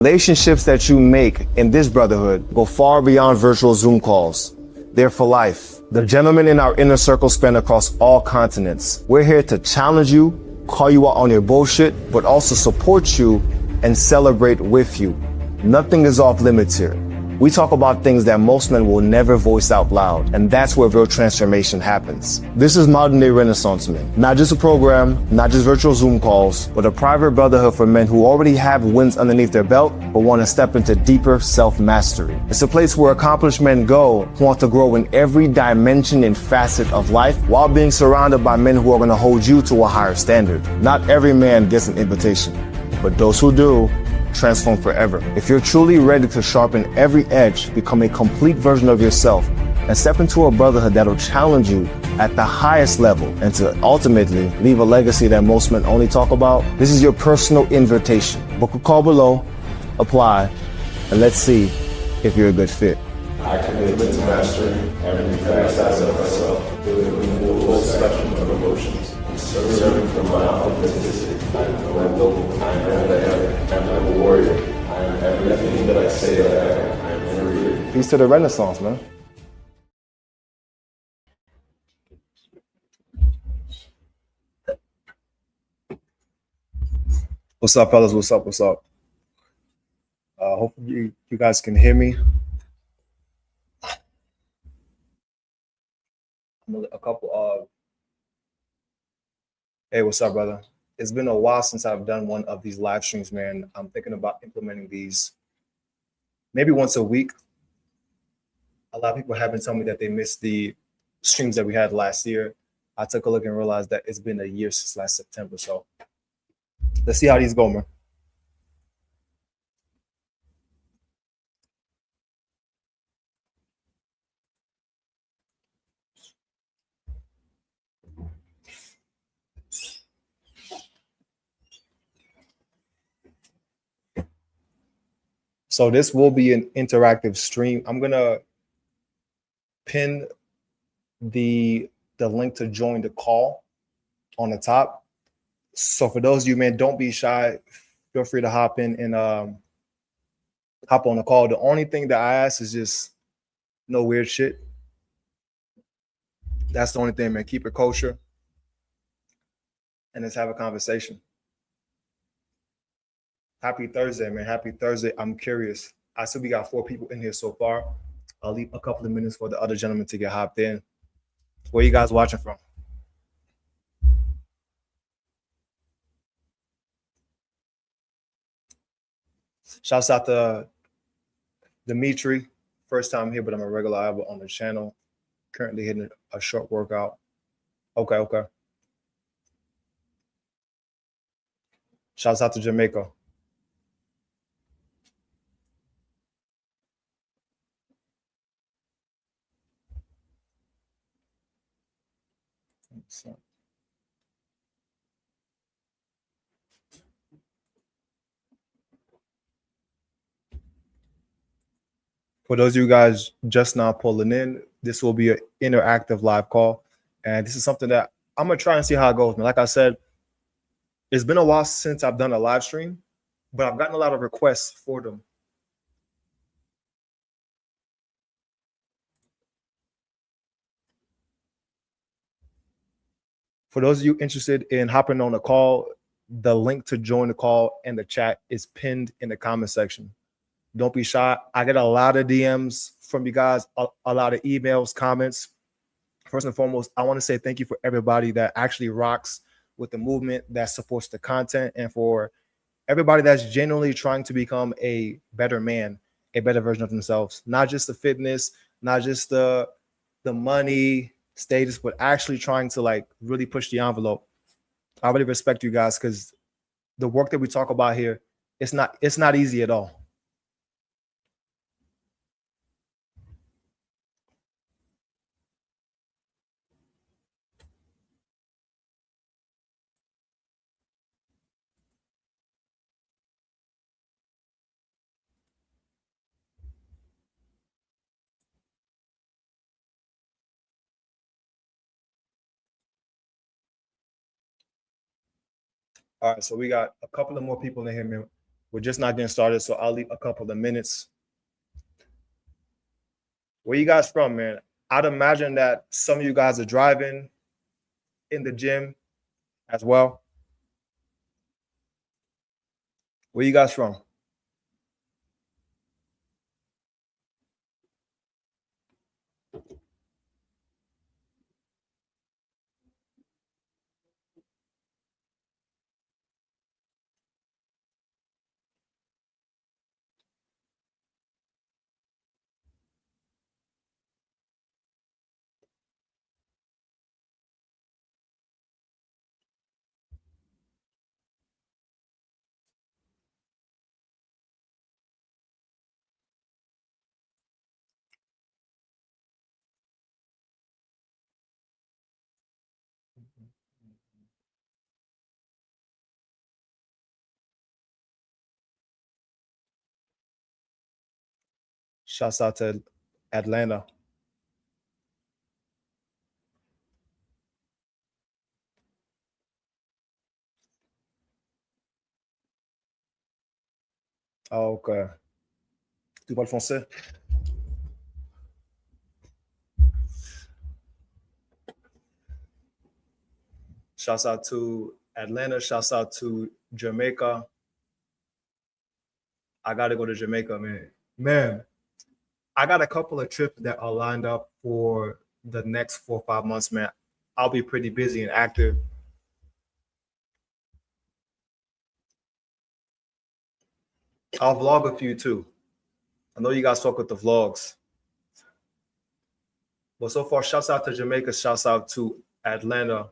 Relationships that you make in this brotherhood go far beyond virtual Zoom calls. They're for life. The gentlemen in our inner circle span across all continents. We're here to challenge you, call you out on your bullshit, but also support you and celebrate with you. Nothing is off limits here. We talk about things that most men will never voice out loud, and that's where real transformation happens. This is Modern Day Renaissance Men. Not just a program, not just virtual Zoom calls, but a private brotherhood for men who already have wins underneath their belt, but want to step into deeper self-mastery. It's a place where accomplished men go who want to grow in every dimension and facet of life while being surrounded by men who are going to hold you to a higher standard. Not every man gets an invitation, but those who do, transform forever. If you're truly ready to sharpen every edge, become a complete version of yourself, and step into a brotherhood that'll challenge you at the highest level and to ultimately leave a legacy that most men only talk about, this is your personal invitation. Book a call below, apply, and let's see if you're a good fit. I commit to mastering every facet of myself, delivering the full spectrum of emotions, serving from my authenticity. I am noble, I am everything, I am a warrior, I am everything that I say that I am. I am everything. Peace to the Renaissance, man. What's up, fellas? What's up? What's up? Hopefully you guys can hear me. A couple of hey, what's up, brother? It's been a while since I've done one of these live streams, man. I'm thinking about implementing these maybe once a week. A lot of people have been telling me that they missed the streams that we had last year. I took a look and realized that it's been a year since last September. So let's see how these go, man. So this will be an interactive stream. I'm gonna pin the link to join the call on the top. So for those of you, man, don't be shy. Feel free to hop in and hop on the call. The only thing that I ask is just no weird shit. That's the only thing, man. Keep it kosher and let's have a conversation. Happy Thursday, man. Happy Thursday. I'm curious. I see we got 4 people in here so far. I'll leave a couple of minutes for the other gentlemen to get hopped in. Where you guys watching from? Shouts out to Dimitri. First time here, but I'm a regular on the channel. Currently hitting a short workout. Okay. Shouts out to Jamaica. For those of you guys just now pulling in, this will be an interactive live call. And this is something that I'm going to try and see how it goes. Like I said, it's been a while since I've done a live stream, but I've gotten a lot of requests for them. For those of you interested in hopping on a call, the link to join the call and the chat is pinned in the comment section. Don't be shy. I get a lot of DMs from you guys, a lot of emails, comments. First and foremost, I want to say thank you for everybody that actually rocks with the movement, that supports the content, and for everybody that's genuinely trying to become a better man, a better version of themselves. Not just the fitness, not just the money, status, but actually trying to like really push the envelope. I really respect you guys because the work that we talk about here, it's not easy at all. All right, so we got a couple of more people in here, man. We're just not getting started, so I'll leave a couple of minutes. Where you guys from, man? I'd imagine that some of you guys are driving in the gym as well. Where you guys from? Shouts out to Atlanta. Oh, ok. Tu parles français? Shouts out to Atlanta. Shouts out to Jamaica. I got to go to Jamaica, man. Man, I got a couple of trips that are lined up for the next 4 or 5 months, man. I'll be pretty busy and active. I'll vlog a few too. I know you guys fuck with the vlogs. But so far, shouts out to Jamaica. Shouts out to Atlanta.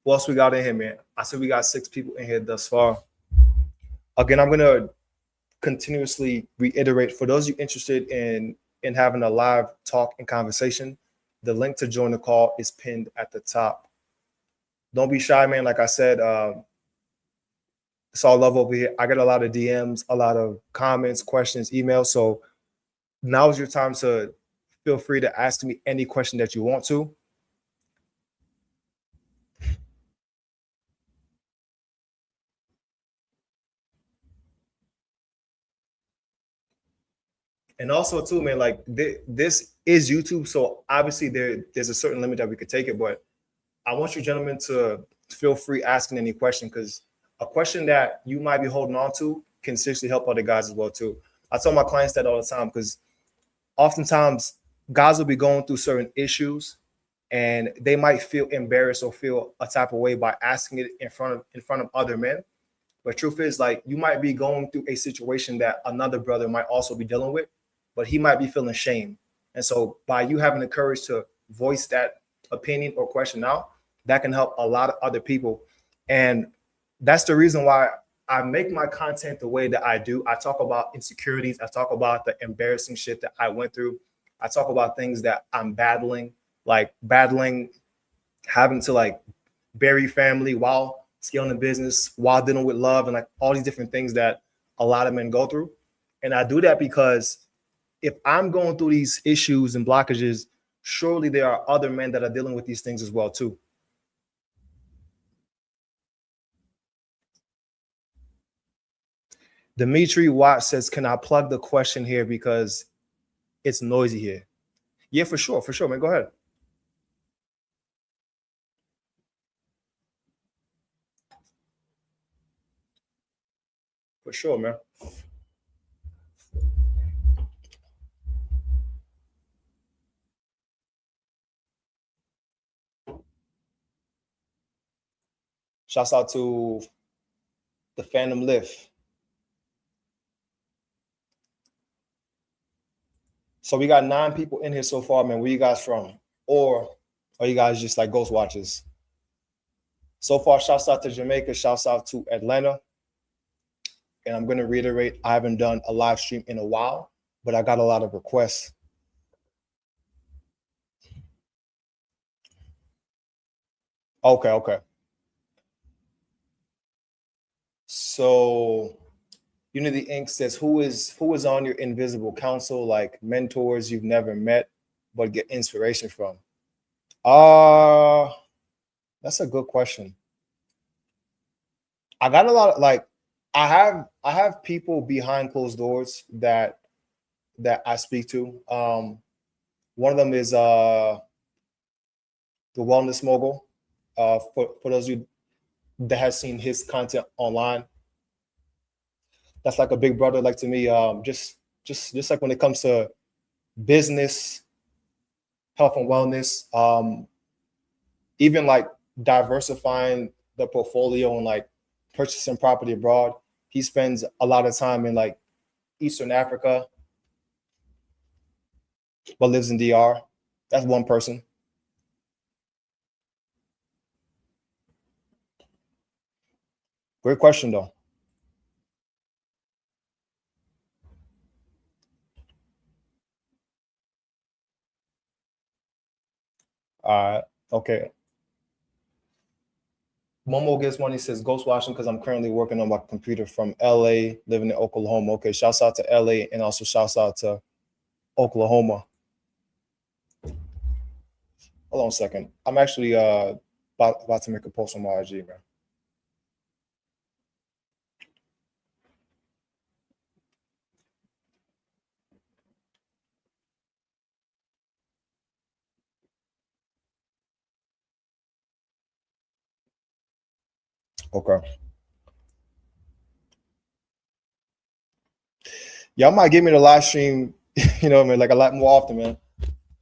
What else we got in here, man? I said we got 6 people in here thus far. Again, I'm going to continuously reiterate, for those of you interested in having a live talk and conversation, the link to join the call is pinned at the top. Don't be shy, man. Like I said, it's all love over here. I get a lot of DMs, a lot of comments, questions, emails. So now is your time to feel free to ask me any question that you want to. And also too, man, like this is YouTube. So obviously there's a certain limit that we could take it, but I want you gentlemen to feel free asking any question, because a question that you might be holding on to can seriously help other guys as well too. I tell my clients that all the time, because oftentimes guys will be going through certain issues and they might feel embarrassed or feel a type of way by asking it in front of other men. But truth is, like, you might be going through a situation that another brother might also be dealing with, but he might be feeling shame. And so by you having the courage to voice that opinion or question out, that can help a lot of other people. And that's the reason why I make my content the way that I do. I talk about insecurities. I talk about the embarrassing shit that I went through. I talk about things that I'm battling, like having to like bury family while scaling the business, while dealing with love, and like all these different things that a lot of men go through. And I do that because if I'm going through these issues and blockages, surely there are other men that are dealing with these things as well too. Dimitri Watt says, can I plug the question here because it's noisy here? Yeah, for sure, man. Go ahead. For sure, man. Shouts out to the Phantom Lift. So we got 9 people in here so far, man. Where you guys from? Or are you guys just like ghost watchers? So far, shouts out to Jamaica. Shouts out to Atlanta. And I'm going to reiterate, I haven't done a live stream in a while, but I got a lot of requests. Okay. So Unity Inc. says, who is on your invisible council, like mentors you've never met but get inspiration from? That's a good question. I got a lot of, like, I have people behind closed doors that I speak to. One of them is the wellness mogul. For those of you that has seen his content online, that's like a big brother, like to me. Just like when it comes to business, health and wellness, even like diversifying the portfolio and like purchasing property abroad. He spends a lot of time in like Eastern Africa, but lives in DR. That's one person. Great question though. Okay. Momo Gets Money says ghost watching because I'm currently working on my computer from LA, living in Oklahoma. Okay, shouts out to LA and also shouts out to Oklahoma. Hold on a second. I'm actually about to make a post on my IG, man. Okay. Y'all might give me the live stream, you know what I mean, like a lot more often, man.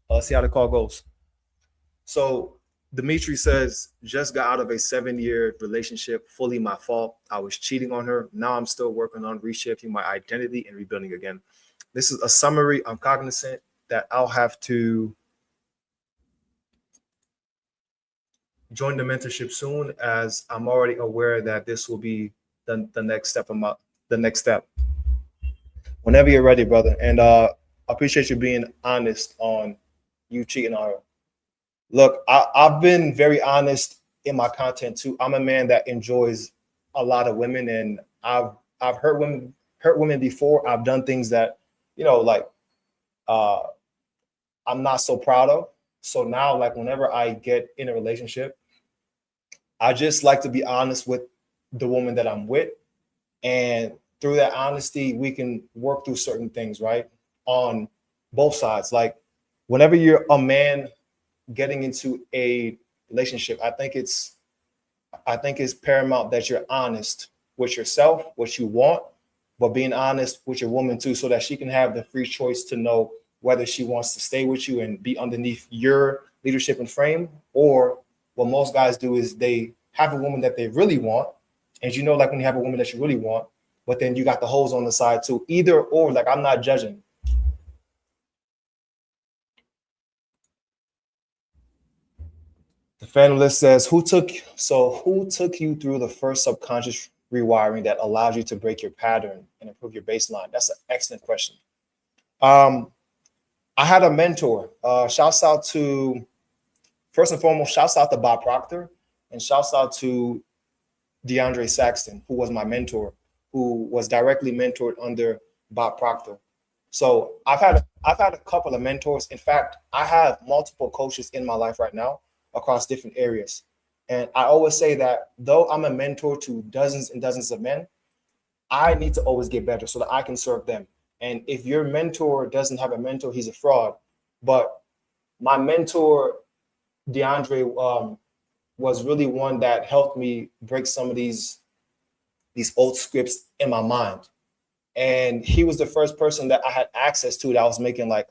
Let's see how the call goes. So Dimitri says, just got out of a 7-year relationship, fully my fault. I was cheating on her. Now I'm still working on reshaping my identity and rebuilding again. This is a summary. I'm cognizant that I'll have to join the mentorship soon, as I'm already aware that this will be the next step of the next step. Whenever you're ready, brother. And I appreciate you being honest on you cheating on her. Look, I've been very honest in my content too. I'm a man that enjoys a lot of women, and I've hurt women before. I've done things that, like uh I'm not so proud of. So now, like whenever I get in a relationship, I just like to be honest with the woman that I'm with. And through that honesty, we can work through certain things, right? On both sides. Like whenever you're a man getting into a relationship, I think it's paramount that you're honest with yourself, what you want, but being honest with your woman too, so that she can have the free choice to know whether she wants to stay with you and be underneath your leadership and frame, or what most guys do is they have a woman that they really want. And like when you have a woman that you really want, but then you got the hoes on the side too. Either or, like I'm not judging. The fan list says, who took you through the first subconscious rewiring that allowed you to break your pattern and improve your baseline? That's an excellent question. Um, I had a mentor. Shouts out to First and foremost, shouts out to Bob Proctor, and shouts out to DeAndre Saxton, who was my mentor, who was directly mentored under Bob Proctor. So I've had a couple of mentors. In fact, I have multiple coaches in my life right now across different areas. And I always say that though I'm a mentor to dozens and dozens of men, I need to always get better so that I can serve them. And if your mentor doesn't have a mentor, he's a fraud. But my mentor, DeAndre, was really one that helped me break some of these old scripts in my mind. And he was the first person that I had access to that was making like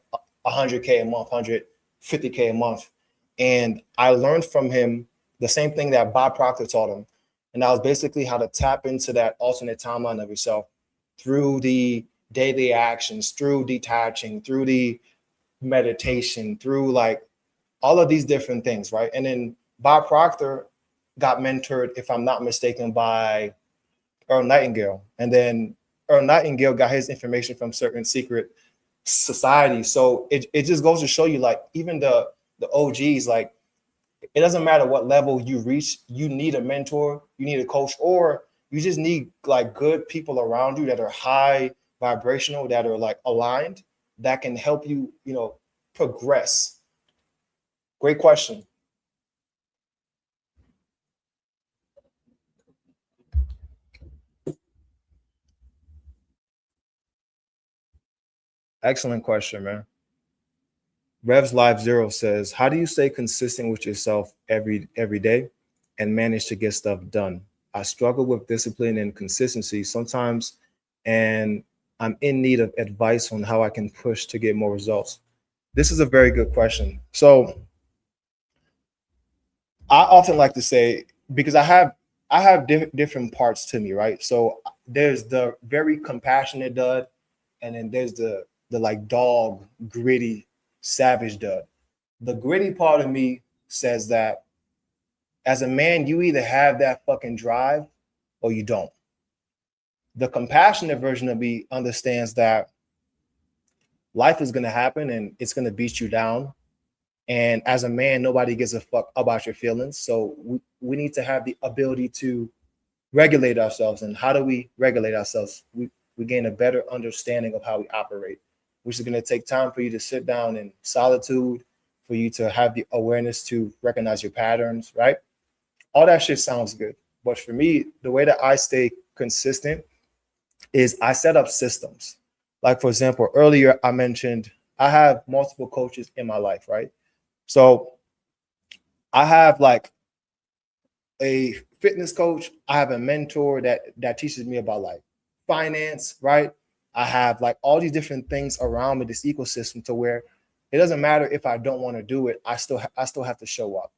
100K a month, 150K a month. And I learned from him the same thing that Bob Proctor taught him. And that was basically how to tap into that alternate timeline of yourself through the daily actions, through detaching, through the meditation, through like all of these different things, right? And then Bob Proctor got mentored, if I'm not mistaken, by Earl Nightingale. And then Earl Nightingale got his information from certain secret societies. So it just goes to show you, like, even the OGs, like, it doesn't matter what level you reach, you need a mentor, you need a coach, or you just need like good people around you that are high vibrational, that are like aligned, that can help you, progress. Great question. Excellent question, man. Revs Live Zero says, "How do you stay consistent with yourself every day and manage to get stuff done? I struggle with discipline and consistency sometimes, and I'm in need of advice on how I can push to get more results." This is a very good question. So I often like to say, because I have different parts to me, right? So there's the very compassionate dud, and then there's the like dog, gritty, savage dud. The gritty part of me says that as a man, you either have that fucking drive or you don't. The compassionate version of me understands that life is gonna happen and it's gonna beat you down. And as a man, nobody gives a fuck about your feelings. So we need to have the ability to regulate ourselves. And how do we regulate ourselves? We gain a better understanding of how we operate, which is going to take time for you to sit down in solitude, for you to have the awareness to recognize your patterns, right? All that shit sounds good. But for me, the way that I stay consistent is I set up systems. Like, for example, earlier I mentioned I have multiple coaches in my life, right? So I have like a fitness coach. I have a mentor that teaches me about like finance, right? I have like all these different things around me, this ecosystem, to where it doesn't matter if I don't want to do it. I still have to show up,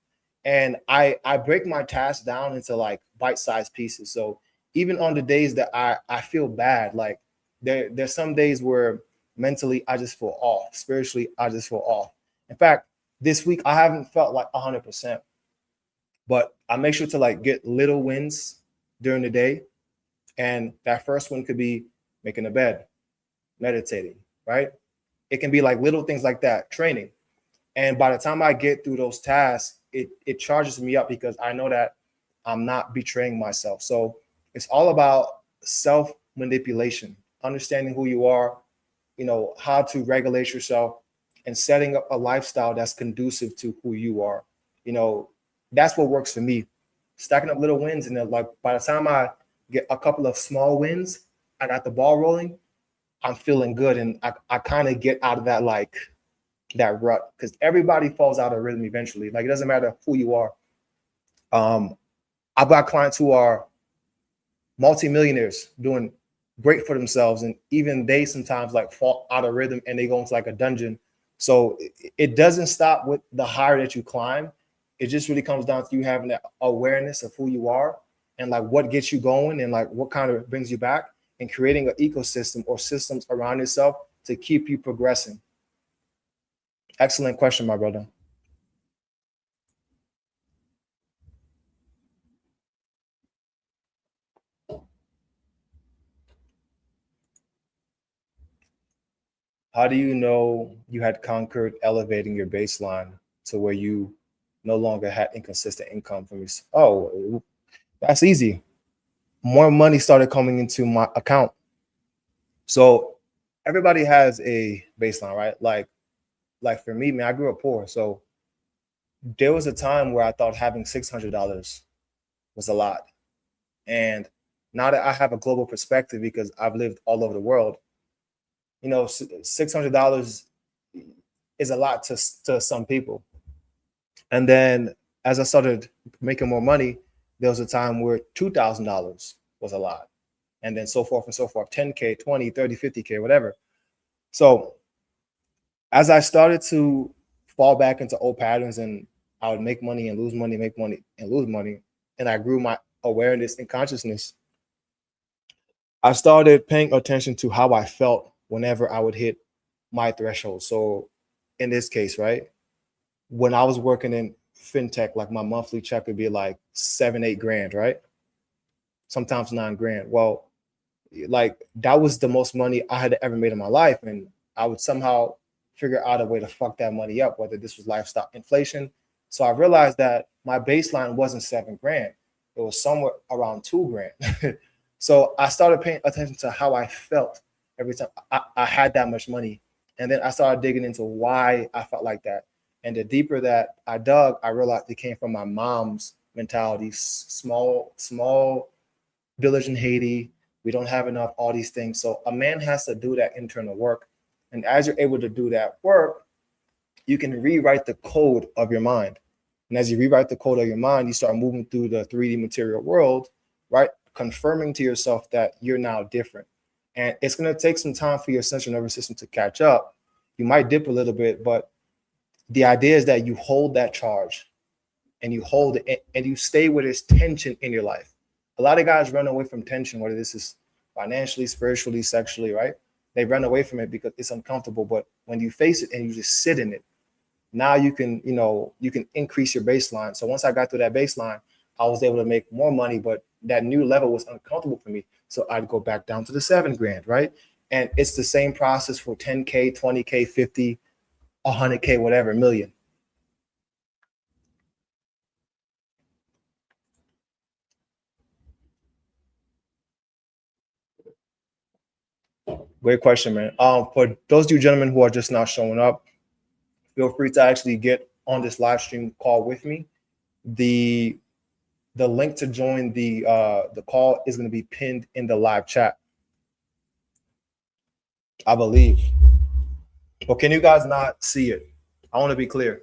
and I break my tasks down into like bite-sized pieces. So even on the days that I feel bad, like there's some days where mentally I just feel off, spiritually I just feel off. In fact, this week I haven't felt like 100%, but I make sure to like get little wins during the day. And that first one could be making a bed, meditating, right? It can be like little things like that, training. And by the time I get through those tasks, it charges me up because I know that I'm not betraying myself. So it's all about self manipulation, understanding who you are, how to regulate yourself and setting up a lifestyle that's conducive to who you are. You know, that's what works for me. Stacking up little wins, and then like by the time I get a couple of small wins, I got the ball rolling, I'm feeling good, and I kind of get out of that like that rut, because everybody falls out of rhythm eventually. Like it doesn't matter who you are. I've got clients who are multimillionaires doing great for themselves, and even they sometimes like fall out of rhythm and they go into like a dungeon. So it doesn't stop with the higher that you climb. It just really comes down to you having that awareness of who you are and like what gets you going and like what kind of brings you back, and creating an ecosystem or systems around yourself to keep you progressing. Excellent question, my brother. How do you know you had conquered elevating your baseline to where you no longer had inconsistent income from your? Oh, that's easy. More money started coming into my account. So everybody has a baseline, right? Like for me, man, I grew up poor. So there was a time where I thought having $600 was a lot. And now that I have a global perspective because I've lived all over the world, $600 is a lot to some people. And then as I started making more money, there was a time where $2,000 was a lot. And then so forth and so forth, 10K, 20, 30, 50K, whatever. So as I started to fall back into old patterns, and I would make money and lose money, make money and lose money, and I grew my awareness and consciousness, I started paying attention to how I felt whenever I would hit my threshold. So in this case, right, when I was working in fintech, like my monthly check would be like 7, 8 grand, right? Sometimes 9 grand. Well, like that was the most money I had ever made in my life. And I would somehow figure out a way to fuck that money up, whether this was lifestyle inflation. So I realized that my baseline wasn't 7 grand. It was somewhere around 2 grand. So I started paying attention to how I felt every time I had that much money. And then I started digging into why I felt like that. And the deeper that I dug, I realized it came from my mom's mentality. Small village in Haiti. We don't have enough, all these things. So a man has to do that internal work. And as you're able to do that work, you can rewrite the code of your mind. And as you rewrite the code of your mind, you start moving through the 3D material world, right? Confirming to yourself that you're now different. And it's going to take some time for your central nervous system to catch up. You might dip a little bit, but the idea is that you hold that charge and you hold it and you stay with this tension in your life. A lot of guys run away from tension, whether this is financially, spiritually, sexually, right? They run away from it because it's uncomfortable. But when you face it and you just sit in it, now you can, you can increase your baseline. So once I got through that baseline, I was able to make more money, but that new level was uncomfortable for me. So I'd go back down to the 7 grand, right? And it's the same process for 10K, 20K, 50, 100K, whatever, million. Great question, man. For those of you gentlemen who are just now showing up, feel free to actually get on this live stream call with me. The link to join the call is going to be pinned in the live chat, I believe. But can you guys not see it? I want to be clear.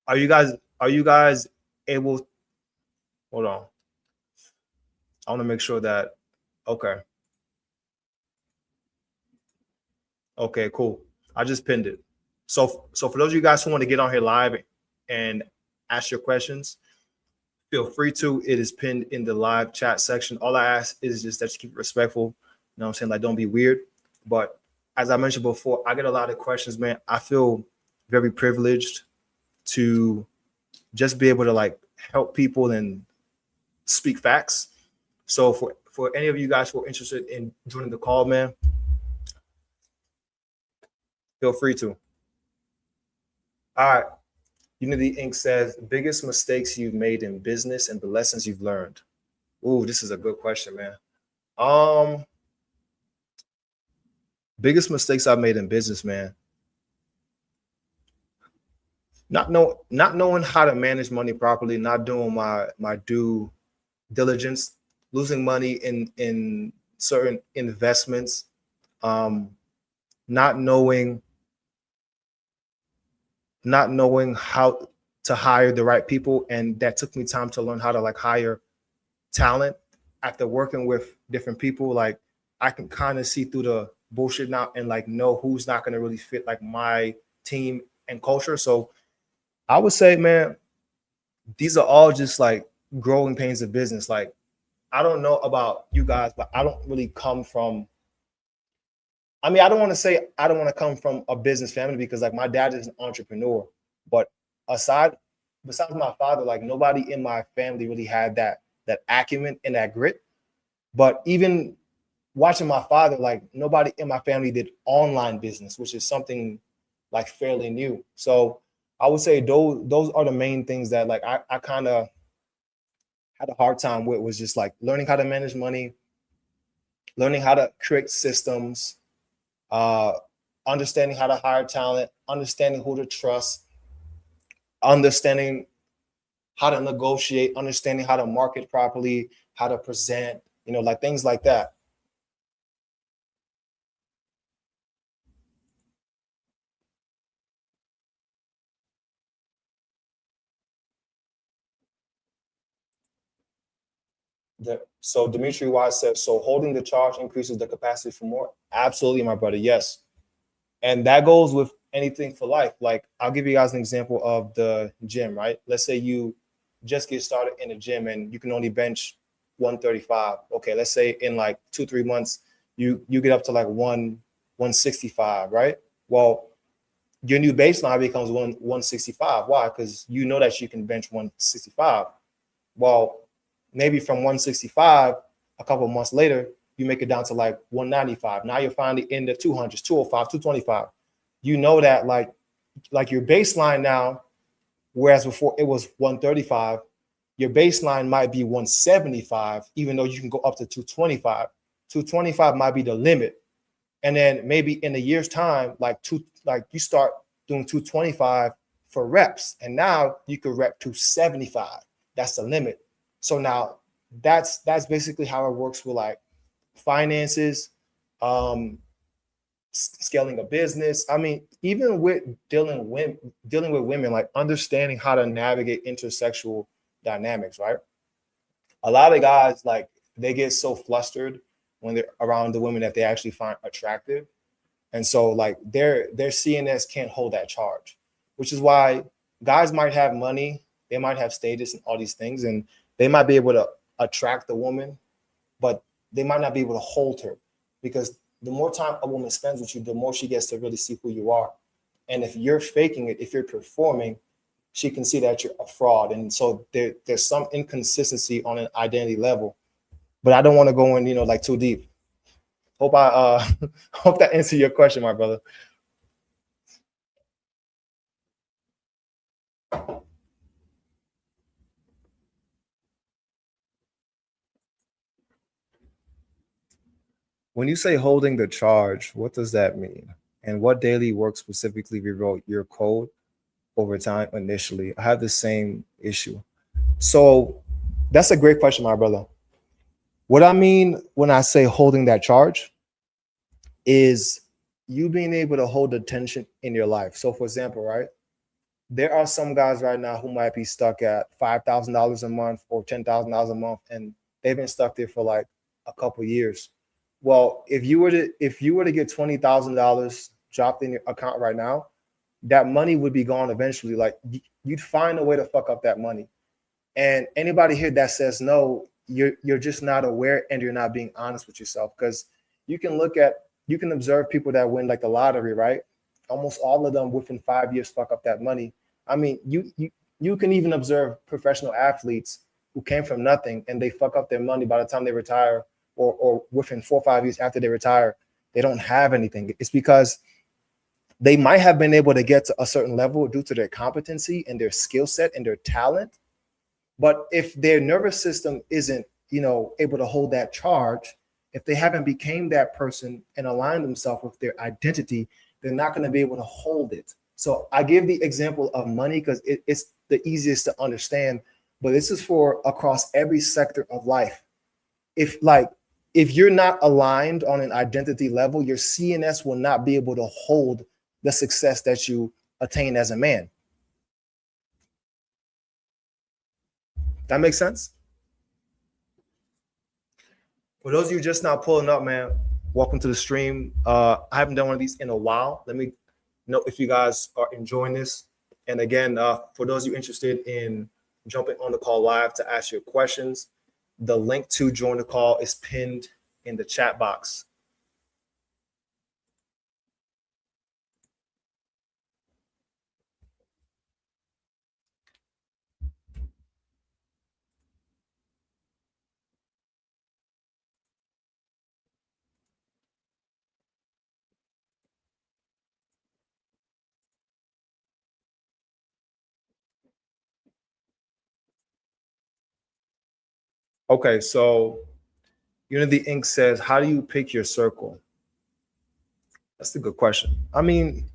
Are you guys able? Hold on. I want to make sure that. Okay. Okay, cool. I just pinned it. So for those of you guys who want to get on here live and ask your questions, feel free to. It is pinned in the live chat section. All I ask is just that you keep it respectful. You know what I'm saying? Like, don't be weird. But as I mentioned before, I get a lot of questions, man. I feel very privileged to just be able to like help people and speak facts. So for any of you guys who are interested in joining the call, man, feel free to. All right. Unity Inc. says, biggest mistakes you've made in business and the lessons you've learned. Ooh, this is a good question, man. Biggest mistakes I've made in business, man. Not knowing how to manage money properly, not doing my due diligence, losing money in certain investments, not knowing how to hire the right people. And that took me time to learn how to like hire talent. After working with different people, like I can kind of see through the bullshit now and like know who's not going to really fit like my team and culture. So I would say, man, these are all just like growing pains of business. Like, I don't know about you guys, but I don't really come from, I mean, I don't want to say I don't want to come from a business family because like my dad is an entrepreneur, but besides my father, like nobody in my family really had that acumen and that grit. But even watching my father, like nobody in my family did online business, which is something like fairly new. So I would say those are the main things that like I kind of had a hard time with, was just like learning how to manage money, learning how to create systems, understanding how to hire talent, understanding who to trust, understanding how to negotiate, understanding how to market properly, how to present, like things like that. So Dimitri Wise said, so holding the charge increases the capacity for more? Absolutely, my brother. Yes. And that goes with anything for life. Like, I'll give you guys an example of the gym, right? Let's say you just get started in the gym and you can only bench 135. Okay, let's say in like 2-3 months, you get up to like 165, right? Well, your new baseline becomes 165. Why? Because you know that you can bench 165. Well, maybe from 165, a couple of months later, you make it down to like 195. Now you're finally in the 200s, 205, 225. You know that like your baseline now, whereas before it was 135, your baseline might be 175, even though you can go up to 225. 225 might be the limit. And then maybe in a year's time, like you start doing 225 for reps, and now you could rep 275. That's the limit. So now that's basically how it works with like finances, scaling a business. I mean, even with dealing with women, like understanding how to navigate intersexual dynamics, right? A lot of guys like they get so flustered when they're around the women that they actually find attractive. And so like their CNS can't hold that charge, which is why guys might have money, they might have status and all these things, and they might be able to attract the woman, but they might not be able to hold her because the more time a woman spends with you, the more she gets to really see who you are. And if you're faking it, if you're performing, she can see that you're a fraud. And so there's some inconsistency on an identity level. But I don't want to go in, like too deep. Hope I hope that answered your question, my brother. When you say holding the charge, what does that mean? And what daily work specifically rewrote your code over time initially? I have the same issue. So that's a great question, my brother. What I mean when I say holding that charge is you being able to hold the tension in your life. So, for example, right, there are some guys right now who might be stuck at $5,000 a month or $10,000 a month, and they've been stuck there for like a couple years. Well, if you were to get $20,000 dropped in your account right now, that money would be gone eventually. Like you'd find a way to fuck up that money. And anybody here that says no, you're just not aware and you're not being honest with yourself because you can observe people that win like the lottery, right? Almost all of them within 5 years fuck up that money. I mean, you can even observe professional athletes who came from nothing and they fuck up their money by the time they retire or within 4 or 5 years after they retire, they don't have anything. It's because they might have been able to get to a certain level due to their competency and their skill set and their talent. But if their nervous system isn't, able to hold that charge, if they haven't became that person and aligned themselves with their identity, they're not going to be able to hold it. So I give the example of money because it's the easiest to understand, but this is for across every sector of life. If you're not aligned on an identity level, your CNS will not be able to hold the success that you attain as a man. That makes sense? For those of you just now pulling up, man, welcome to the stream. I haven't done one of these in a while. Let me know if you guys are enjoying this. And again, for those of you interested in jumping on the call live to ask your questions, the link to join the call is pinned in the chat box. Okay, so Unity Inc. says, how do you pick your circle? That's a good question. I mean,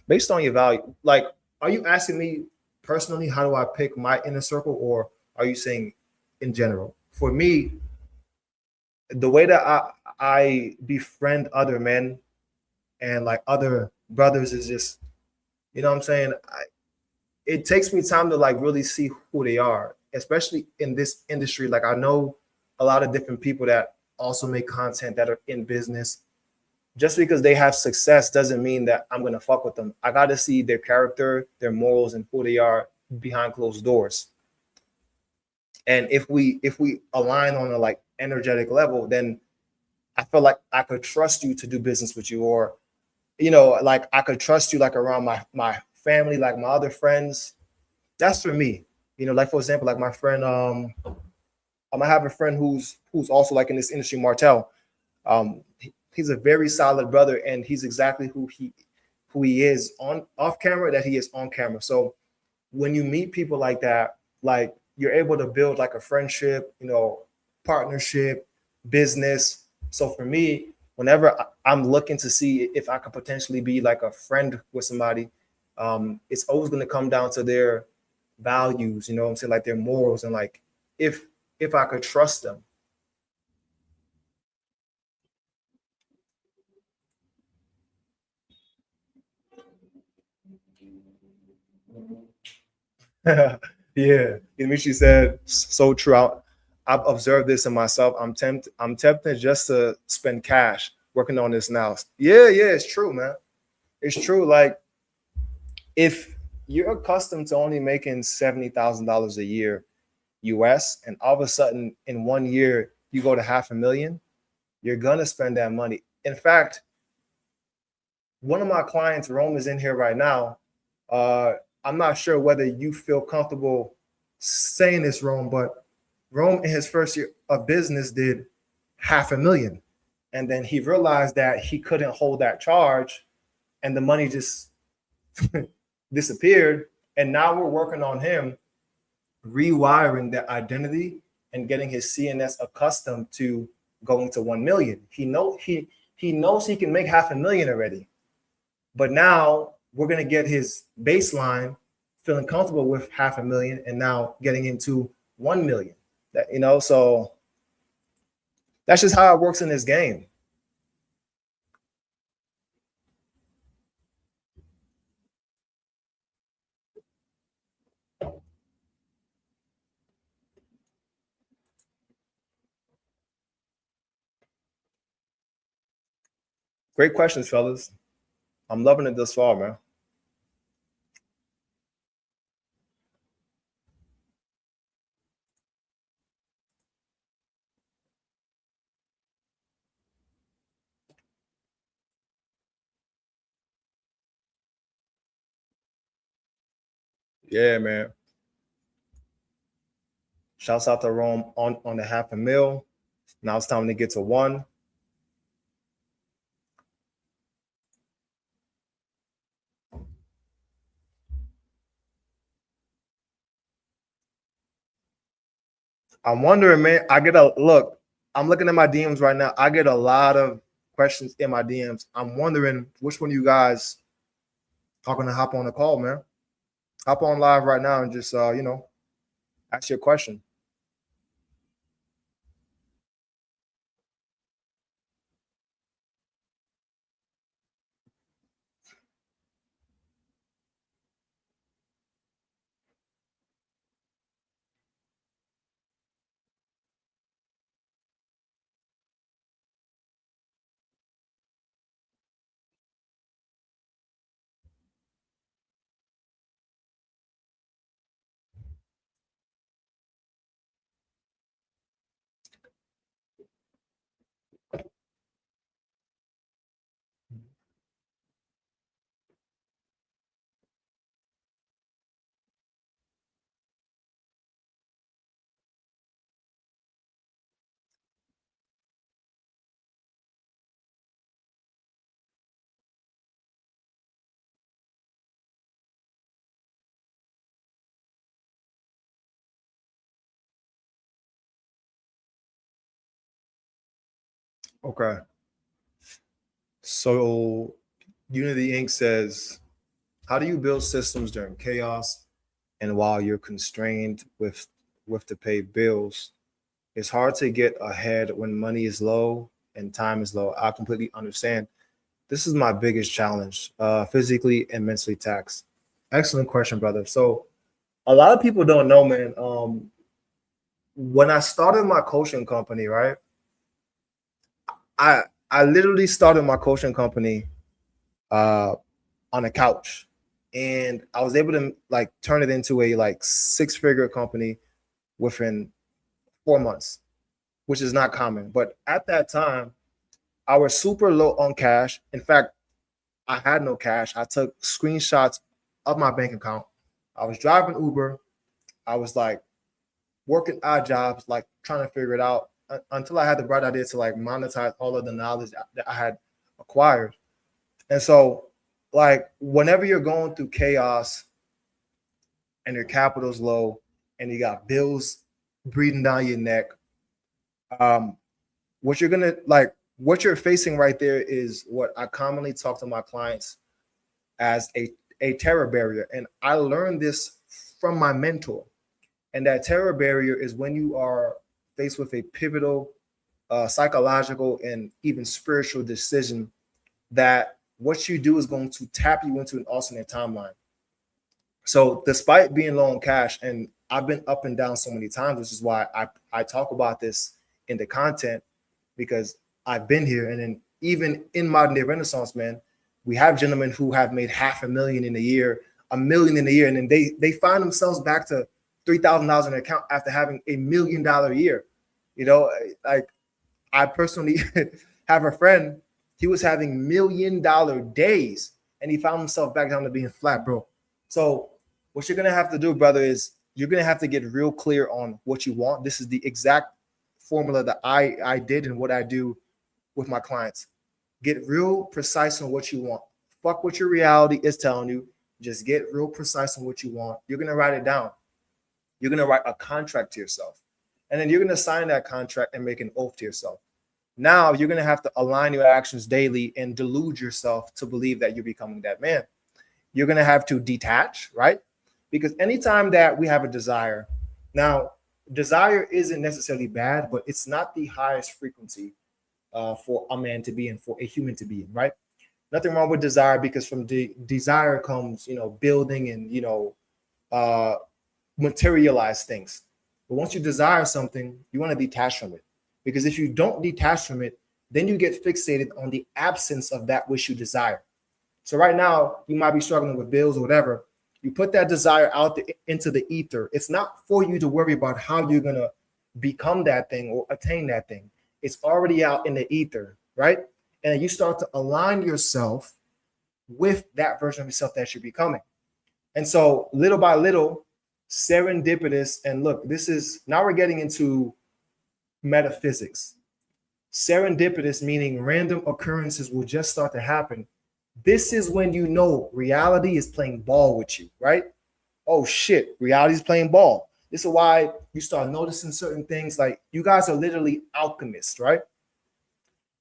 based on your value, like, are you asking me personally, how do I pick my inner circle, or are you saying in general? For me, the way that I befriend other men and like other brothers is just, you know what I'm saying? It takes me time to like really see who they are, especially in this industry. Like I know a lot of different people that also make content that are in business. Just because they have success doesn't mean that I'm gonna fuck with them. I gotta see their character, their morals, and who they are behind closed doors. And if we align on a like energetic level, then I feel like I could trust you to do business with you, or like I could trust you like around my family, like my other friends. That's for me. Like for example, like my friend, I might have a friend who's also like in this industry, Martel. He's a very solid brother, and he's exactly who he is on off camera that he is on camera. So when you meet people like that, like you're able to build like a friendship, partnership, business. So for me, whenever I'm looking to see if I could potentially be like a friend with somebody, it's always going to come down to their values, what I'm saying, like their morals, and like if I could trust them. Yeah, Dimitri said so true. I've observed this in myself. I'm tempted just to spend cash working on this now. Yeah, yeah, it's true, man. It's true. Like if you're accustomed to only making $70,000 a year US, and all of a sudden in 1 year you go to half a million, you're gonna spend that money. In fact, one of my clients, Rome, is in here right now. Uh, I'm not sure whether you feel comfortable saying this, Rome, but Rome in his first year of business did half a million. And then he realized that he couldn't hold that charge and the money just disappeared. And now we're working on him rewiring that identity and getting his CNS accustomed to going to 1 million. He knows he can make half a million already. But now we're going to get his baseline feeling comfortable with half a million and now getting into 1 million. So that's just how it works in this game. Great questions, fellas. I'm loving it thus far, man. Yeah, man. Shouts out to Rome on the half a mil. Now it's time to get to one. I'm wondering, man. I'm looking at my DMs right now. I get a lot of questions in my DMs. I'm wondering which one of you guys are gonna hop on the call, man. Hop on live right now and just ask your question. Okay. So Unity Inc. says, how do you build systems during chaos and while you're constrained with to pay bills? It's hard to get ahead when money is low and time is low. I completely understand. This is my biggest challenge, physically and mentally taxed. Excellent question, brother. So a lot of people don't know, man. When I started my coaching company, right? I literally started my coaching company uh, on a couch, and I was able to like turn it into a like six-figure company within 4 months, which is not common. But at that time, I was super low on cash. In fact, I had no cash. I took screenshots of my bank account. I was driving Uber. I was like working odd jobs, like trying to figure it out until I had the bright idea to like monetize all of the knowledge that I had acquired. And so, like, whenever you're going through chaos and your capital's low and you got bills breathing down your neck, um, what you're facing right there is what I commonly talk to my clients as a terror barrier. And I learned this from my mentor. And that terror barrier is when you are faced with a pivotal psychological and even spiritual decision that what you do is going to tap you into an alternate timeline. So despite being low on cash, and I've been up and down so many times, which is why I talk about this in the content, because I've been here. And then even in modern day Renaissance, man, we have gentlemen who have made 500,000 in a year, 1 million in a year, and then they find themselves back to $3,000 in their account after having $1 million a year. You know, like I personally have a friend, he was having $1 million days and he found himself back down to being flat, bro. So what you're gonna have to do, brother, is you're gonna have to get real clear on what you want. This is the exact formula that I did and what I do with my clients. Get real precise on what you want. Fuck what your reality is telling you. Just get real precise on what you want. You're gonna write it down. You're gonna write a contract to yourself. And then you're gonna sign that contract and make an oath to yourself. Now you're gonna have to align your actions daily and delude yourself to believe that you're becoming that man. You're gonna have to detach, right? Because anytime that we have a desire, now desire isn't necessarily bad, but it's not the highest frequency for a man to be in, for a human to be in, right? Nothing wrong with desire, because from desire comes, building and, uh, materialize things. But once you desire something, you want to detach from it. Because if you don't detach from it, then you get fixated on the absence of that which you desire. So right now, you might be struggling with bills or whatever. You put that desire out into the ether. It's not for you to worry about how you're going to become that thing or attain that thing. It's already out in the ether, right? And you start to align yourself with that version of yourself that you're becoming. And so little by little, serendipitous, and look, this is, now we're getting into metaphysics. Serendipitous meaning random occurrences will just start to happen. This is when you know reality is playing ball with you, right? Oh shit, reality is playing ball. This is why you start noticing certain things. Like, you guys are literally alchemists, right?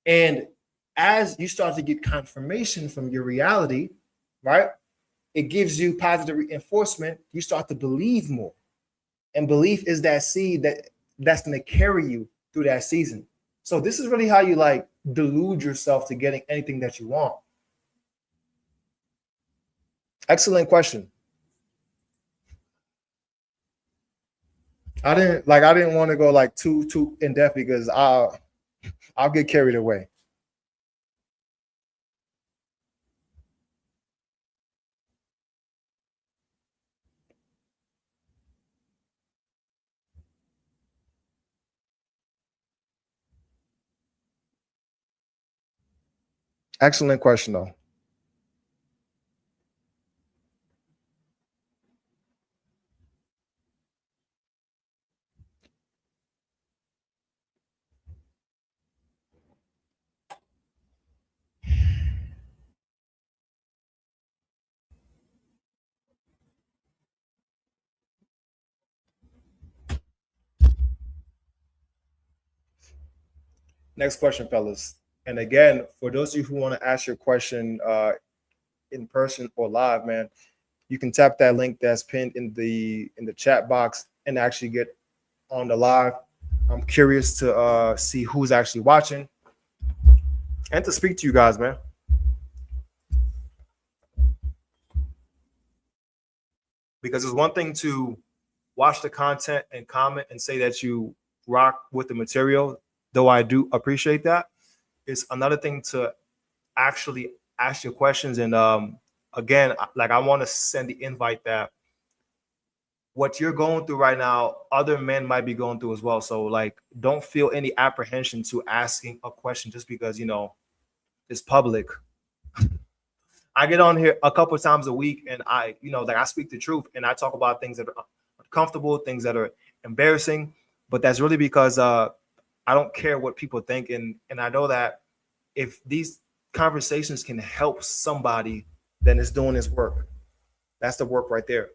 And as you start to get confirmation from your reality, right, it gives you positive reinforcement. You start to believe more. And belief is that seed that's going to carry you through that season. So this is really how you like delude yourself to getting anything that you want. Excellent question. I didn't want to go like too in depth because I'll get carried away. Excellent question though. Next question, fellas. And again, for those of you who want to ask your question in person or live, man, you can tap that link that's pinned in the chat box and actually get on the live. I'm curious to see who's actually watching and to speak to you guys, man. Because it's one thing to watch the content and comment and say that you rock with the material, though I do appreciate that. It's another thing to actually ask your questions. And again, like, I want to send the invite that what you're going through right now, other men might be going through as well. So like, don't feel any apprehension to asking a question just because, it's public. I get on here a couple of times a week and I speak the truth and I talk about things that are uncomfortable, things that are embarrassing, but that's really because I don't care what people think. And I know that if these conversations can help somebody, then it's doing its work. That's the work right there.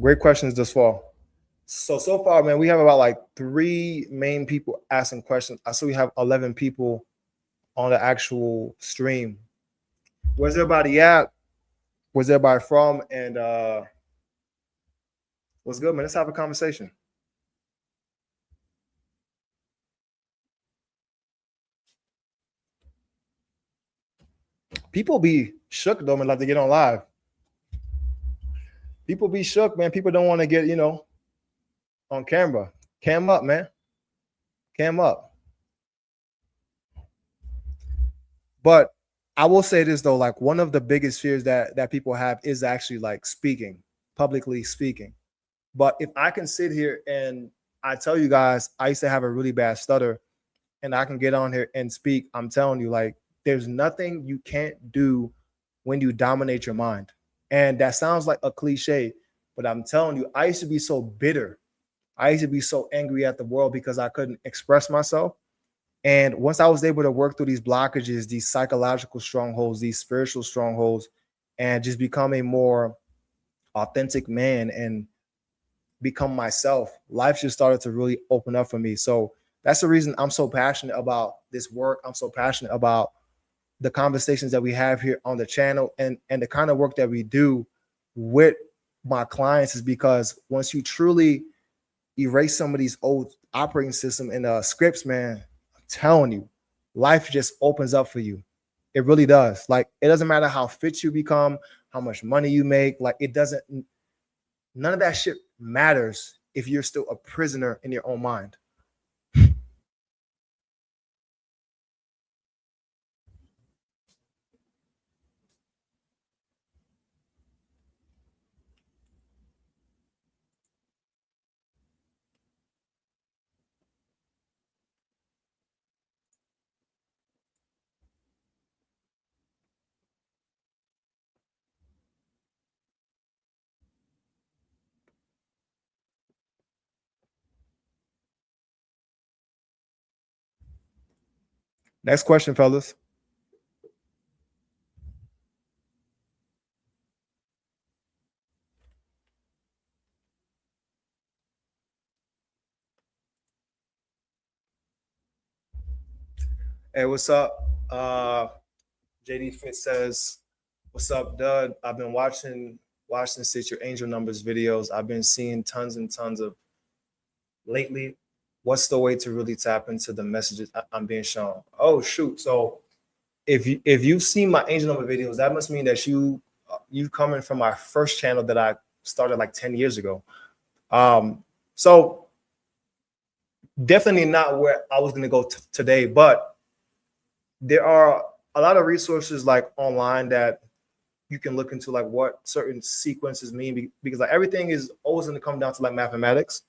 Great questions this fall. So far, man, we have about like 3 main people asking questions. I see we have 11 people on the actual stream. Where's everybody at? Where's everybody from? And what's good, man? Let's have a conversation. People be shook though, man, like to get on live. People be shook, man. People don't want to get, on camera. Cam up, man. Cam up. But I will say this though, like one of the biggest fears that people have is actually like speaking, publicly speaking. But if I can sit here and I tell you guys, I used to have a really bad stutter, and I can get on here and speak, I'm telling you, like, there's nothing you can't do when you dominate your mind. And that sounds like a cliche, but I'm telling you, I used to be so bitter. I used to be so angry at the world because I couldn't express myself. And once I was able to work through these blockages, these psychological strongholds, these spiritual strongholds, and just become a more authentic man and become myself, life just started to really open up for me. So that's the reason I'm so passionate about this work. I'm so passionate about the conversations that we have here on the channel and the kind of work that we do with my clients, is because once you truly erase some of these old operating system and scripts, man, I'm telling you, life just opens up for you. It really does. Like, it doesn't matter how fit you become, how much money you make. Like, none of that shit matters if you're still a prisoner in your own mind. Next question, fellas. Hey, what's up? JD Fit says, "What's up, Dud? I've been watching since your angel numbers videos. I've been seeing tons and tons of lately. What's the way to really tap into the messages I'm being shown?" Oh shoot! So if you've seen my angel number videos, that must mean that you coming from my first channel that I started like 10 years ago. So definitely not where I was gonna go today, but there are a lot of resources like online that you can look into, like what certain sequences mean, because like everything is always going to come down to like mathematics.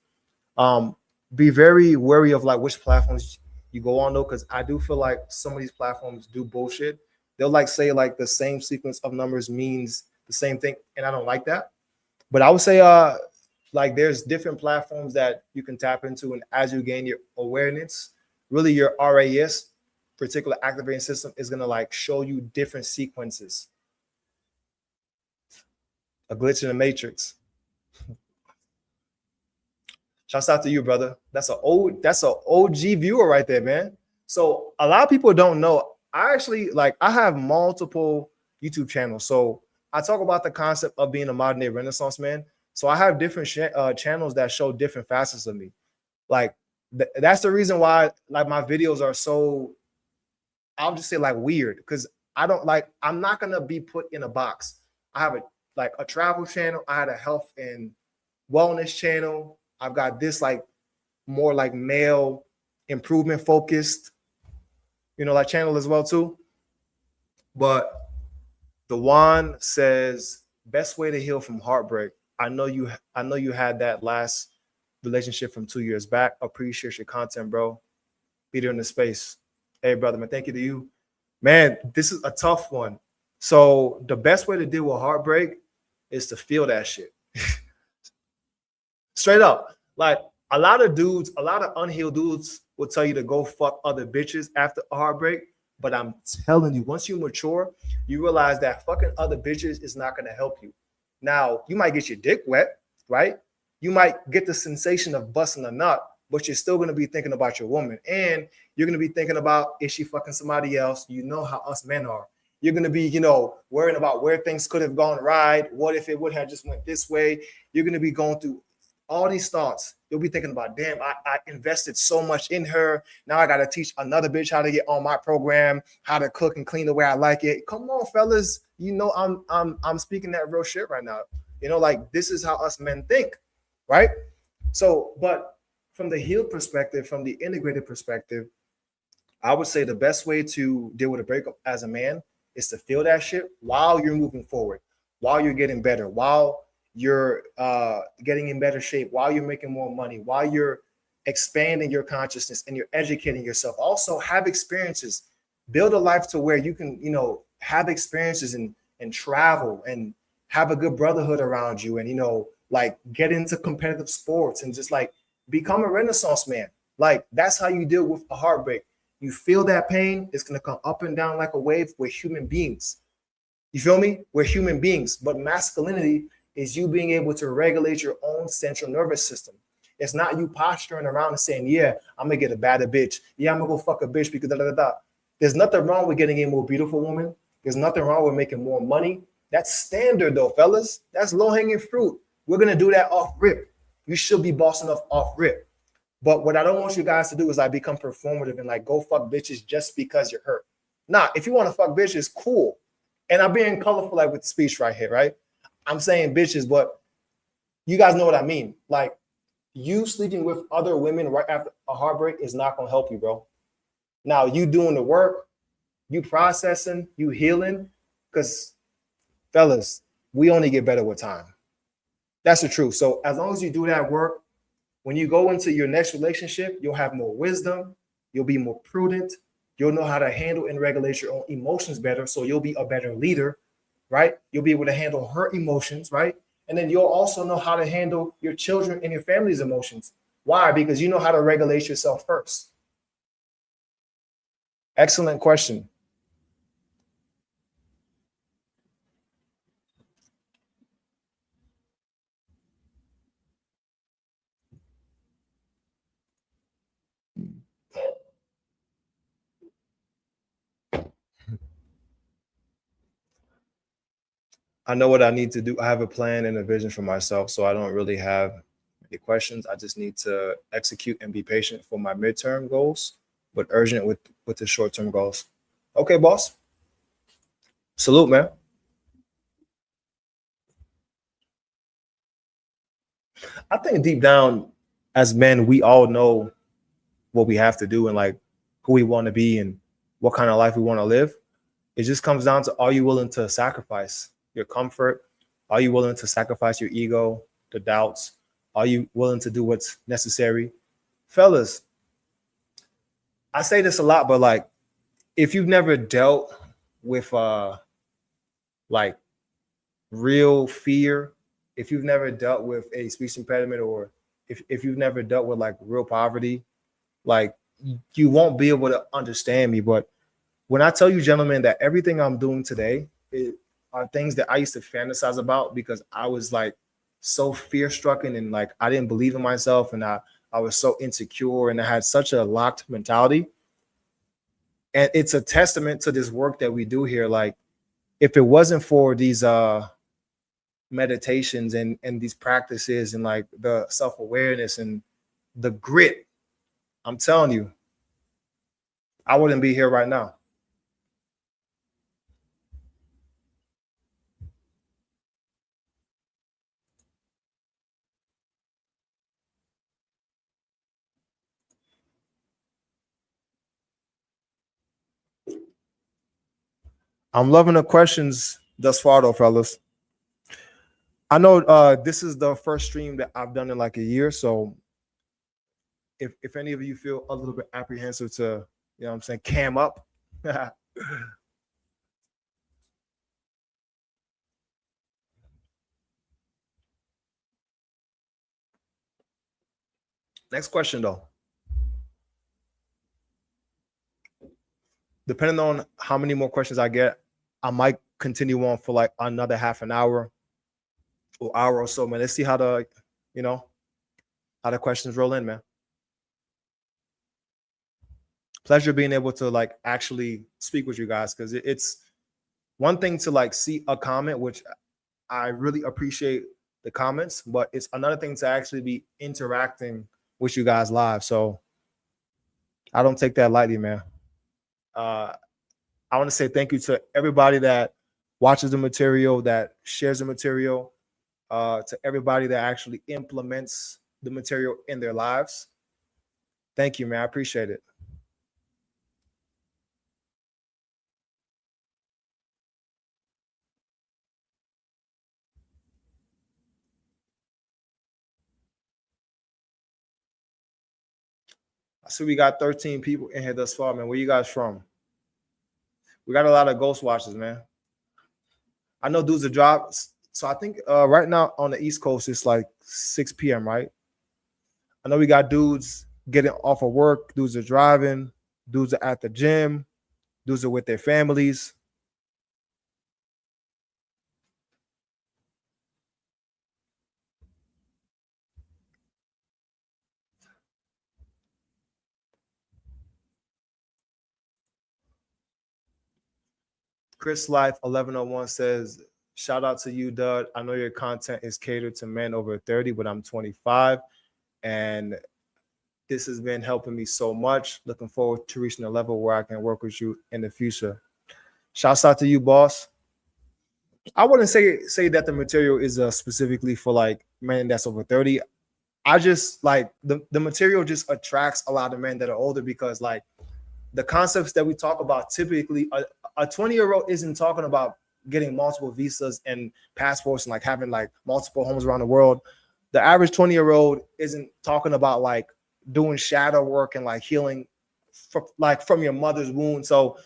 Be very wary of like which platforms you go on though, because I do feel like some of these platforms do bullshit. They'll like say like the same sequence of numbers means the same thing, and I don't like that. But I would say like there's different platforms that you can tap into, and as you gain your awareness, really your RAS, particular activating system, is gonna like show you different sequences. A glitch in the matrix. Shouts out to you, brother. That's an OG viewer right there, man. So a lot of people don't know. I actually I have multiple YouTube channels. So I talk about the concept of being a modern day Renaissance man. So I have different channels that show different facets of me. Like that's the reason why like my videos are so, I'll just say like weird, because I'm not gonna be put in a box. I have a travel channel. I had a health and wellness channel. I've got this like more like male improvement focused, like channel as well too. But the one says best way to heal from heartbreak. I know you had that last relationship from 2 years back. Appreciate your content, bro. Be there in the space. Hey, brother, man, thank you to you. Man, this is a tough one. So the best way to deal with heartbreak is to feel that shit. Straight up. Like a lot of unhealed dudes will tell you to go fuck other bitches after a heartbreak. But I'm telling you, once you mature, you realize that fucking other bitches is not going to help you. Now, you might get your dick wet, right? You might get the sensation of busting a nut, but you're still going to be thinking about your woman. And you're going to be thinking about, is she fucking somebody else? You know how us men are. You're going to be, worrying about where things could have gone right. What if it would have just went this way? You're going to be going through all these thoughts. You'll be thinking about, damn, I invested so much in her. Now I got to teach another bitch how to get on my program, how to cook and clean the way I like it. Come on, fellas. I'm speaking that real shit right now. Like this is how us men think, right? So, but from the healed perspective, from the integrated perspective, I would say the best way to deal with a breakup as a man is to feel that shit while you're moving forward, while you're getting better, while you're getting in better shape, while you're making more money, while you're expanding your consciousness and you're educating yourself. Also have experiences, build a life to where you can, have experiences and travel and have a good brotherhood around you and, like get into competitive sports and just like become a Renaissance man. Like that's how you deal with a heartbreak. You feel that pain, it's going to come up and down like a wave. We're human beings. You feel me? We're human beings. But masculinity is you being able to regulate your own central nervous system. It's not you posturing around and saying, yeah, I'm going to get a badder bitch. Yeah, I'm going to go fuck a bitch because da da da. There's nothing wrong with getting a more beautiful woman. There's nothing wrong with making more money. That's standard though, fellas. That's low-hanging fruit. We're going to do that off rip. You should be bossing off rip. But what I don't want you guys to do is like become performative and like go fuck bitches just because you're hurt. Nah, if you want to fuck bitches, cool. And I'm being colorful like with the speech right here, right? I'm saying bitches, but you guys know what I mean. Like you sleeping with other women right after a heartbreak is not going to help you, bro. Now you doing the work, you processing, you healing, because fellas, we only get better with time. That's the truth. So as long as you do that work, when you go into your next relationship, you'll have more wisdom, you'll be more prudent, you'll know how to handle and regulate your own emotions better. So you'll be a better leader, right? You'll be able to handle her emotions, right? And then you'll also know how to handle your children and your family's emotions. Why? Because you know how to regulate yourself first. Excellent question. I know what I need to do. I have a plan and a vision for myself, so I don't really have any questions. I just need to execute and be patient for my midterm goals, but urgent with the short-term goals. Okay, boss. Salute, man. I think deep down, as men, we all know what we have to do and like who we want to be and what kind of life we want to live. It just comes down to, are you willing to sacrifice your comfort? Are you willing to sacrifice your ego, the doubts? Are you willing to do what's necessary? Fellas, I say this a lot, but like, if you've never dealt with like real fear, if you've never dealt with a speech impediment, or if you've never dealt with like real poverty, like you won't be able to understand me. But when I tell you, gentlemen, that everything I'm doing today are things that I used to fantasize about because I was like so fear stricken and like I didn't believe in myself and I was so insecure and I had such a locked mentality. And it's a testament to this work that we do here. Like if it wasn't for these meditations and these practices and like the self-awareness and the grit, I'm telling you, I wouldn't be here right now. I'm loving the questions thus far though, fellas. I know this is the first stream that I've done in like a year. So if any of you feel a little bit apprehensive to, you know what I'm saying, cam up. Next question though. Depending on how many more questions I get, I might continue on for like another half an hour or hour or so, man. Let's see how the you know, how the questions roll in, man. Pleasure being able to like actually speak with you guys, because it's one thing to like see a comment, which I really appreciate the comments, but it's another thing to actually be interacting with you guys live. So I don't take that lightly, man. I want to say thank you to everybody that watches the material, that shares the material, to everybody that actually implements the material in their lives. Thank you, man. I appreciate it. I see we got 13 people in here thus far, man. Where you guys from? We got a lot of ghost watchers, man. I know dudes are drop. So I think right now on the East Coast, it's like 6 p.m., right? I know we got dudes getting off of work, dudes are driving, dudes are at the gym, dudes are with their families. Chris Life 1101 says, shout out to you, Dud. I know your content is catered to men over 30, but I'm 25. And this has been helping me so much. Looking forward to reaching a level where I can work with you in the future. Shouts out to you, boss. I wouldn't say that the material is specifically for like men that's over 30. I just like the material just attracts a lot of men that are older, because like the concepts that we talk about, typically a 20-year-old isn't talking about getting multiple visas and passports and like having like multiple homes around the world. The average 20-year-old isn't talking about like doing shadow work and like healing from your mother's womb. So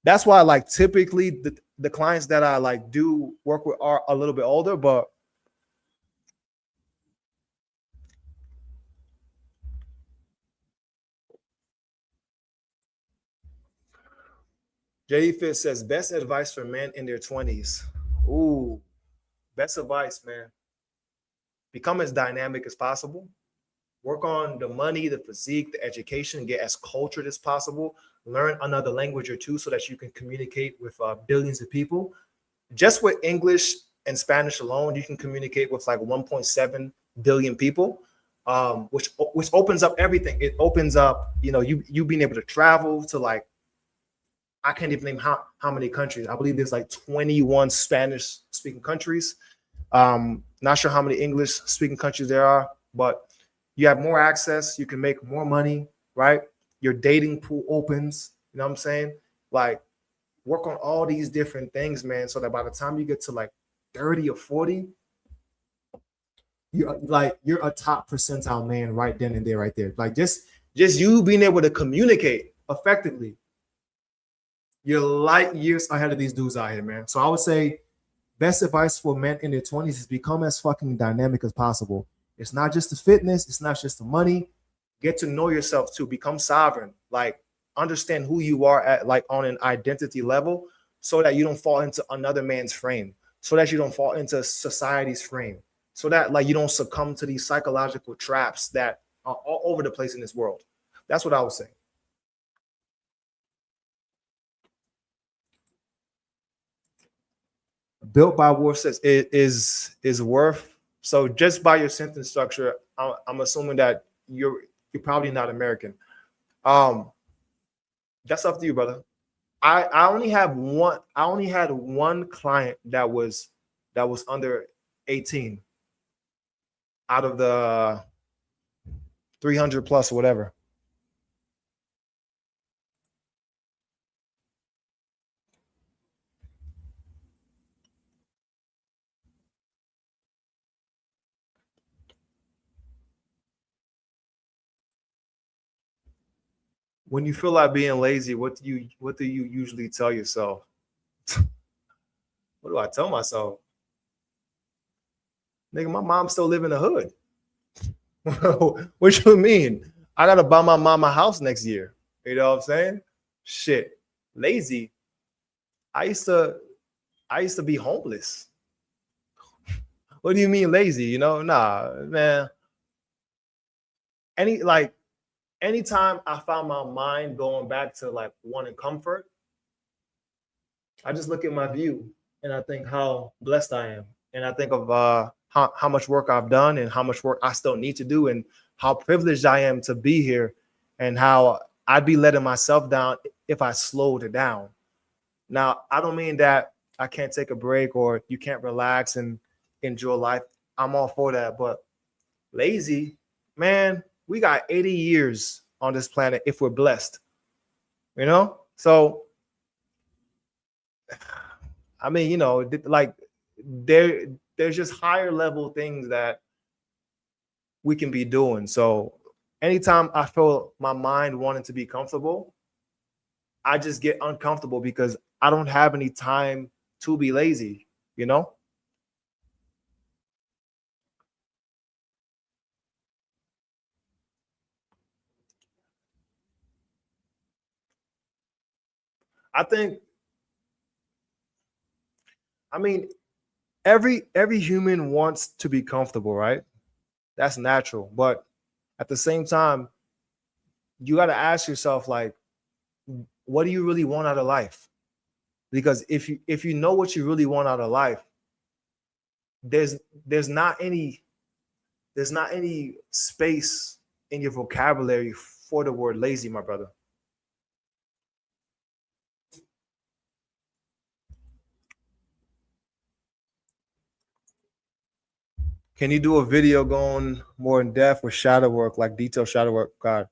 that's why like typically the clients that I like do work with are a little bit older, but JD Fit says best advice for men in their 20s. Ooh, best advice, man. Become as dynamic as possible. Work on the money, the physique, the education, get as cultured as possible. Learn another language or two so that you can communicate with billions of people. Just with English and Spanish alone, you can communicate with like 1.7 billion people, which opens up everything. It opens up, you being able to travel to like, I can't even name how many countries. I believe there's like 21 Spanish speaking countries. Not sure how many English speaking countries there are, but you have more access. You can make more money, right? Your dating pool opens. You know what I'm saying? Like, work on all these different things, man, so that by the time you get to like 30 or 40, you're a top percentile man right then and there, right there. Like just you being able to communicate effectively, you're light years ahead of these dudes out here, man. So I would say best advice for men in their 20s is become as fucking dynamic as possible. It's not just the fitness, it's not just the money. Get to know yourself too. Become sovereign. Like, understand who you are at like on an identity level, so that you don't fall into another man's frame, so that you don't fall into society's frame, so that like you don't succumb to these psychological traps that are all over the place in this world. That's what I would say. Built by Wolf says it is worth. So just by your sentence structure, I'm assuming that you're probably not American. That's up to you, brother. I only have one. I only had one client that was under 18 out of the 300 plus or whatever. When you feel like being lazy, what do you usually tell yourself? What do I tell myself? Nigga, my mom still live in the hood. What you mean? I gotta buy my mom a house next year. You know what I'm saying? Shit. Lazy. I used to be homeless. What do you mean lazy? You know, nah, man. Anytime I found my mind going back to like wanting comfort, I just look at my view and I think how blessed I am. And I think of how much work I've done and how much work I still need to do and how privileged I am to be here and how I'd be letting myself down if I slowed it down. Now, I don't mean that I can't take a break or you can't relax and enjoy life. I'm all for that. But lazy, man, we got 80 years on this planet if we're blessed, you know? So, I mean, you know, like there's just higher level things that we can be doing. So anytime I feel my mind wanting to be comfortable, I just get uncomfortable because I don't have any time to be lazy, you know? I think, I mean, every human wants to be comfortable, right? That's natural. But at the same time, you got to ask yourself, like, what do you really want out of life? Because if you know what you really want out of life, there's there's not any there's not any space in your vocabulary for the word lazy, my brother. Can you do a video going more in depth with shadow work, like detailed shadow work? God,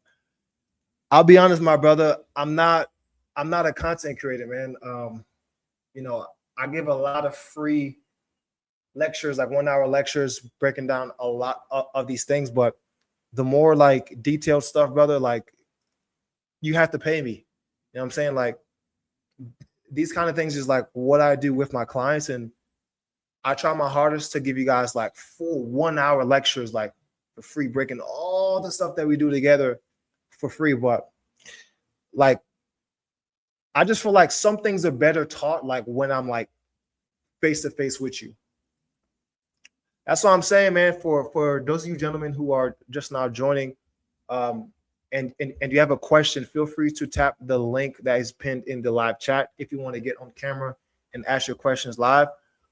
I'll be honest, my brother. I'm not a content creator, man. You know, I give a lot of free lectures, like 1 hour lectures, breaking down a lot of these things. But the more like detailed stuff, brother, like you have to pay me. You know what I'm saying? Like these kind of things is like what I do with my clients, and I try my hardest to give you guys like full 1 hour lectures, like for free, breaking all the stuff that we do together for free. But like, I just feel like some things are better taught like when I'm like face to face with you. That's what I'm saying, man. For those of you gentlemen who are just now joining, um, and you have a question, feel free to tap the link that is pinned in the live chat if you want to get on camera and ask your questions live.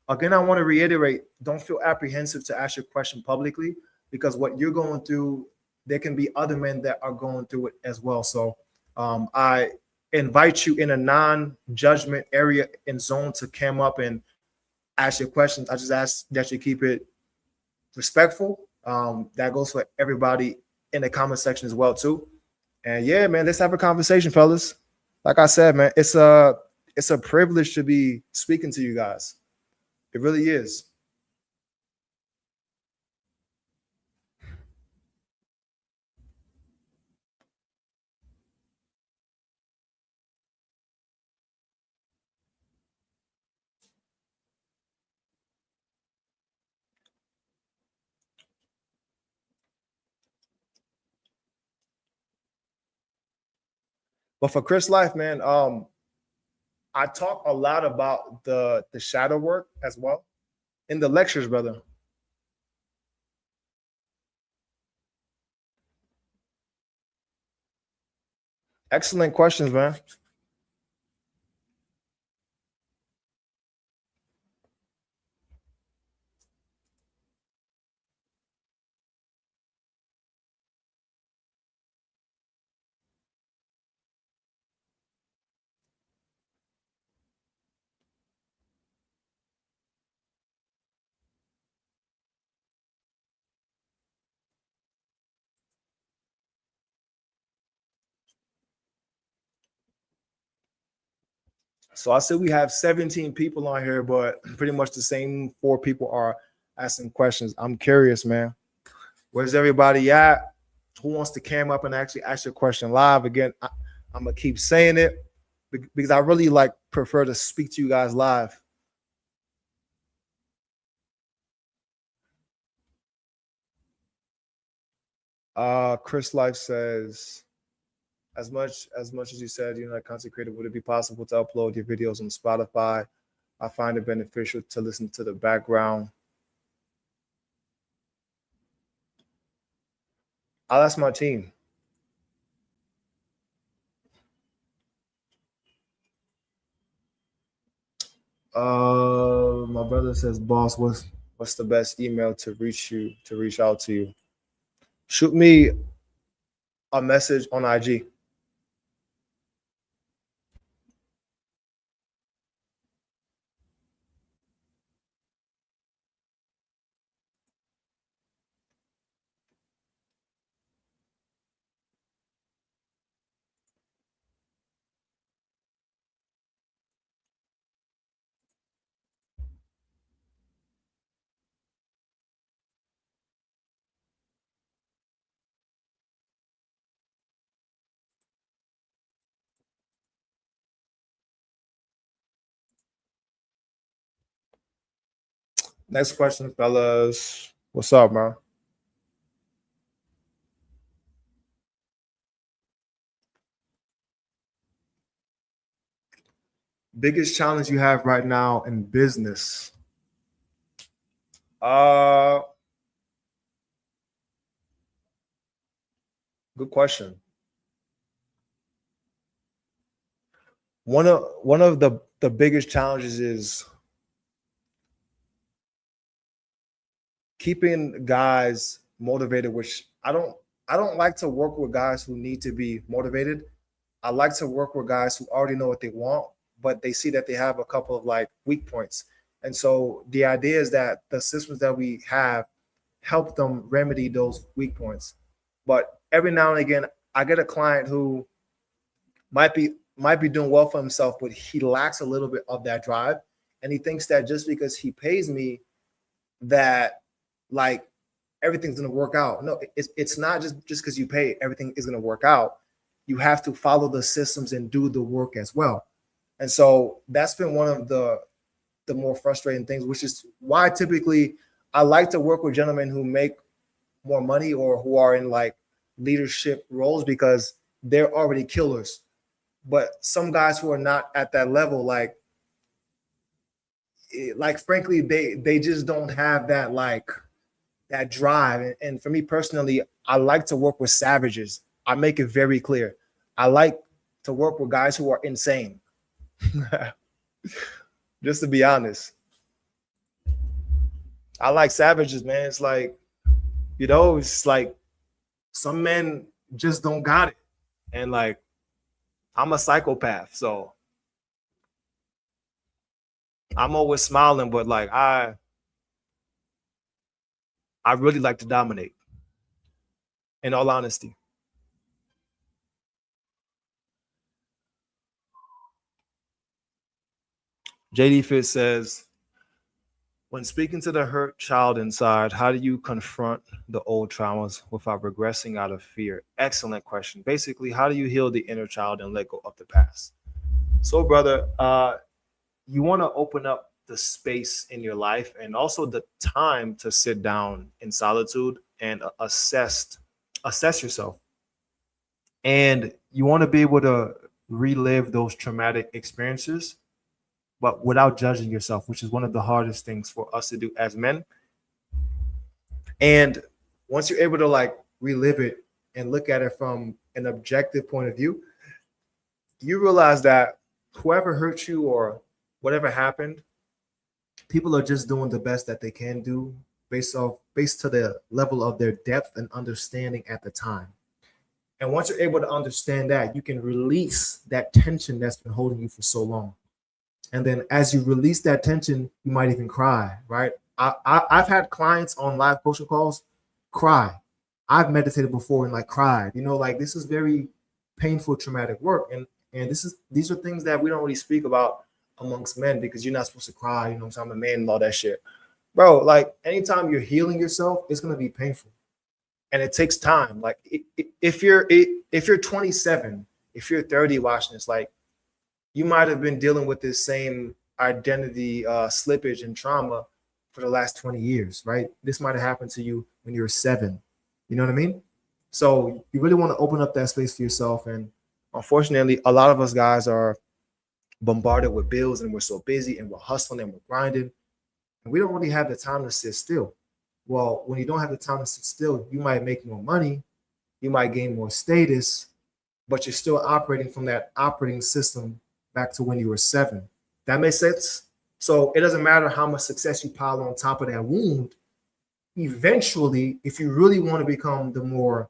Again, I want to reiterate: don't feel apprehensive to ask your question publicly because what you're going through, there can be other men that are going through it as well. So, I invite you in a non-judgment area and zone to come up and ask your questions. I just ask that you keep it respectful. That goes for everybody in the comment section as well too. And yeah, man, let's have a conversation, fellas. Like I said, man, it's a privilege to be speaking to you guys. It really is. But for Chris Life, man, I talk a lot about the shadow work as well in the lectures, brother. Excellent questions, man. So I said we have 17 people on here, but pretty much the same four people are asking questions. I'm curious, man. Where's everybody at? Who wants to cam up and actually ask your question live? Again, I'm gonna keep saying it because I really like prefer to speak to you guys live. Chris Life says, as much as you said, you're not a content creator, would it be possible to upload your videos on Spotify? I find it beneficial to listen to the background. I'll ask my team. My brother says, boss, what's the best email to reach out to you? Shoot me a message on IG. Next question, fellas. What's up, bro? Biggest challenge you have right now in business? Good question. One of the biggest challenges is keeping guys motivated, which I don't like to work with guys who need to be motivated. I like to work with guys who already know what they want, but they see that they have a couple of like weak points. And so the idea is that the systems that we have help them remedy those weak points. But every now and again, I get a client who might be doing well for himself, but he lacks a little bit of that drive. And he thinks that just because he pays me that like everything's going to work out. No, it's not just because you pay, everything is going to work out. You have to follow the systems and do the work as well. And so that's been one of the more frustrating things, which is why typically I like to work with gentlemen who make more money or who are in like leadership roles because they're already killers. But some guys who are not at that level, like frankly, they just don't have that like that drive. And for me personally, I like to work with savages. I make it very clear. I like to work with guys who are insane. Just to be honest, I like savages, man. It's like, it's like some men just don't got it. And like, I'm a psychopath. So I'm always smiling, but like, I really like to dominate, in all honesty. JD Fit says, when speaking to the hurt child inside, how do you confront the old traumas without regressing out of fear? Excellent question. Basically, how do you heal the inner child and let go of the past? So, brother, you want to open up the space in your life and also the time to sit down in solitude and assess yourself. And you want to be able to relive those traumatic experiences, but without judging yourself, which is one of the hardest things for us to do as men. And once you're able to like relive it and look at it from an objective point of view, you realize that whoever hurt you or whatever happened, people are just doing the best that they can do based to the level of their depth and understanding at the time. And once you're able to understand that, you can release that tension that's been holding you for so long. And then as you release that tension, you might even cry, right? I've had clients on live coaching calls cry. I've meditated before and like cried. Like this is very painful, traumatic work. And these are things that we don't really speak about amongst men because you're not supposed to cry. So I'm a man and all that shit. Bro, like anytime you're healing yourself, it's going to be painful. And it takes time. Like if you're 27, if you're 30 watching this, like, you might have been dealing with this same identity slippage and trauma for the last 20 years, right? This might have happened to you when you were 7. You know what I mean? So you really want to open up that space for yourself. And unfortunately, a lot of us guys are bombarded with bills and we're so busy and we're hustling and we're grinding. And we don't really have the time to sit still. Well, when you don't have the time to sit still, you might make more money, You might gain more status, but you're still operating from that operating system back to when you were 7. That makes sense? So it doesn't matter how much success you pile on top of that wound. Eventually, if you really want to become the more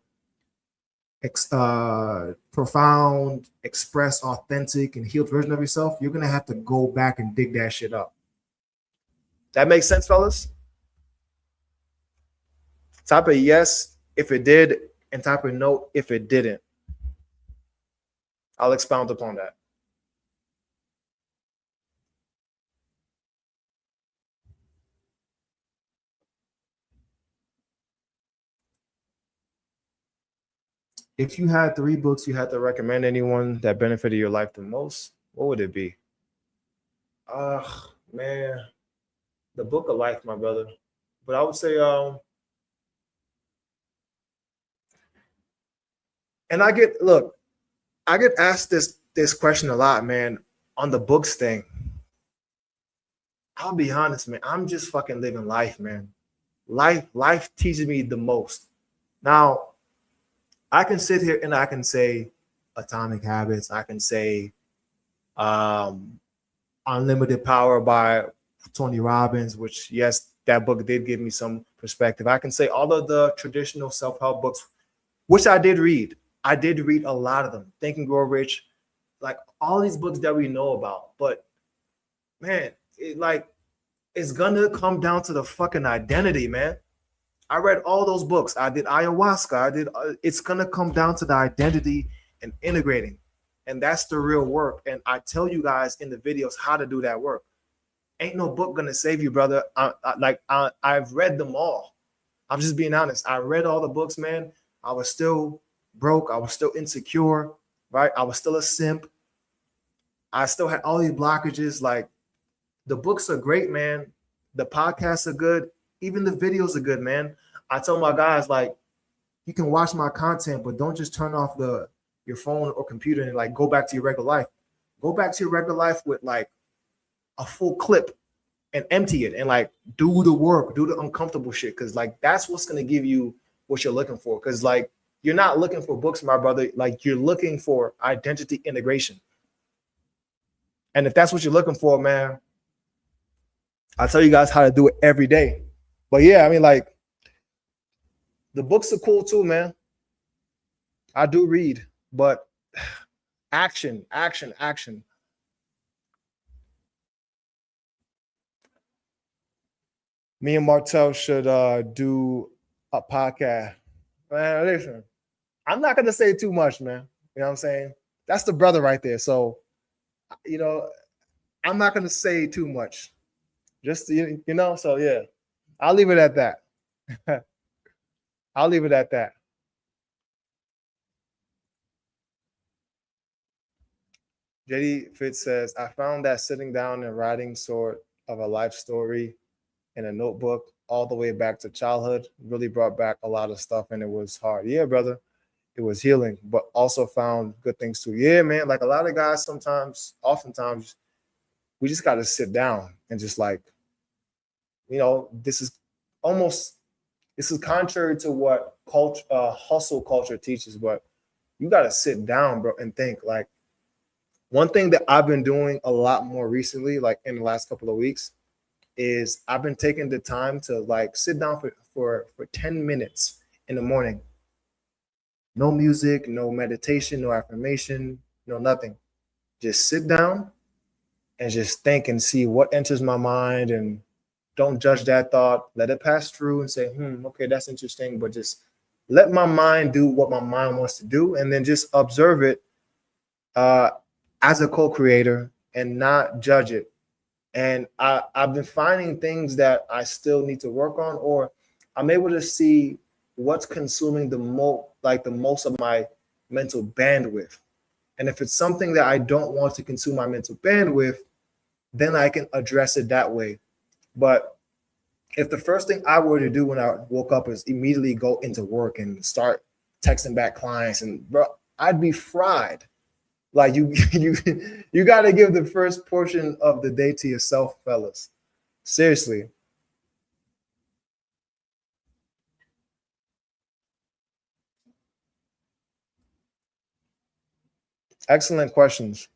profound, express, authentic, and healed version of yourself, you're going to have to go back and dig that shit up. That makes sense, fellas? Type a yes if it did, and type a no if it didn't. I'll expound upon that. If you had 3 books you had to recommend anyone that benefited your life the most, what would it be? Man, the Book of Life, my brother. But I would say, and I get asked this question a lot, man, on the books thing. I'll be honest, man. I'm just fucking living life, man. Life teaches me the most. Now, I can sit here and I can say Atomic Habits. I can say Unlimited Power by Tony Robbins, which, yes, that book did give me some perspective. I can say all of the traditional self-help books, which I did read. I did read a lot of them. Think and Grow Rich, like all these books that we know about. But, man, it's gonna come down to the fucking identity, man. I read all those books. I did ayahuasca. It's gonna come down to the identity and integrating, and that's the real work. And I tell you guys in the videos how to do that work. Ain't no book gonna save you, brother. I've read them all. I'm just being honest. I read all the books, man. I was still broke. I was still insecure, right? I was still a simp. I still had all these blockages. Like, the books are great, man. The podcasts are good. Even the videos are good, man. I tell my guys, like, you can watch my content, but don't just turn off your phone or computer and like go back to your regular life. Go back to your regular life with like a full clip and empty it and like do the work, do the uncomfortable shit. Cause like that's what's gonna give you what you're looking for. Cause like you're not looking for books, my brother. Like you're looking for identity integration. And if that's what you're looking for, man, I'll tell you guys how to do it every day. But yeah, I mean, like, the books are cool too, man. I do read, but action. Me and Martel should do a podcast. Man, listen, I'm not gonna say too much, man. You know what I'm saying? That's the brother right there. So, you know, I'm not gonna say too much. Just you know, so yeah. I'll leave it at that. I'll leave it at that. JD Fitz says, I found that sitting down and writing sort of a life story in a notebook all the way back to childhood really brought back a lot of stuff, and it was hard. Yeah, brother. It was healing, but also found good things too. Yeah, man. Like a lot of guys oftentimes, we just got to sit down and just like, you know, this is contrary to what hustle culture teaches, but you got to sit down, bro, and think. Like, one thing that I've been doing a lot more recently, like in the last couple of weeks, is I've been taking the time to like sit down for 10 minutes in the morning. No music, no meditation, no affirmation, no nothing. Just sit down and just think and see what enters my mind, and don't judge that thought. Let it pass through and say, okay, that's interesting. But just let my mind do what my mind wants to do, and then just observe it as a co-creator and not judge it. And I've been finding things that I still need to work on, or I'm able to see what's consuming the most of my mental bandwidth. And if it's something that I don't want to consume my mental bandwidth, then I can address it that way. But if the first thing I were to do when I woke up is immediately go into work and start texting back clients, and bro, I'd be fried. Like you got to give the first portion of the day to yourself, fellas. Seriously. Excellent questions.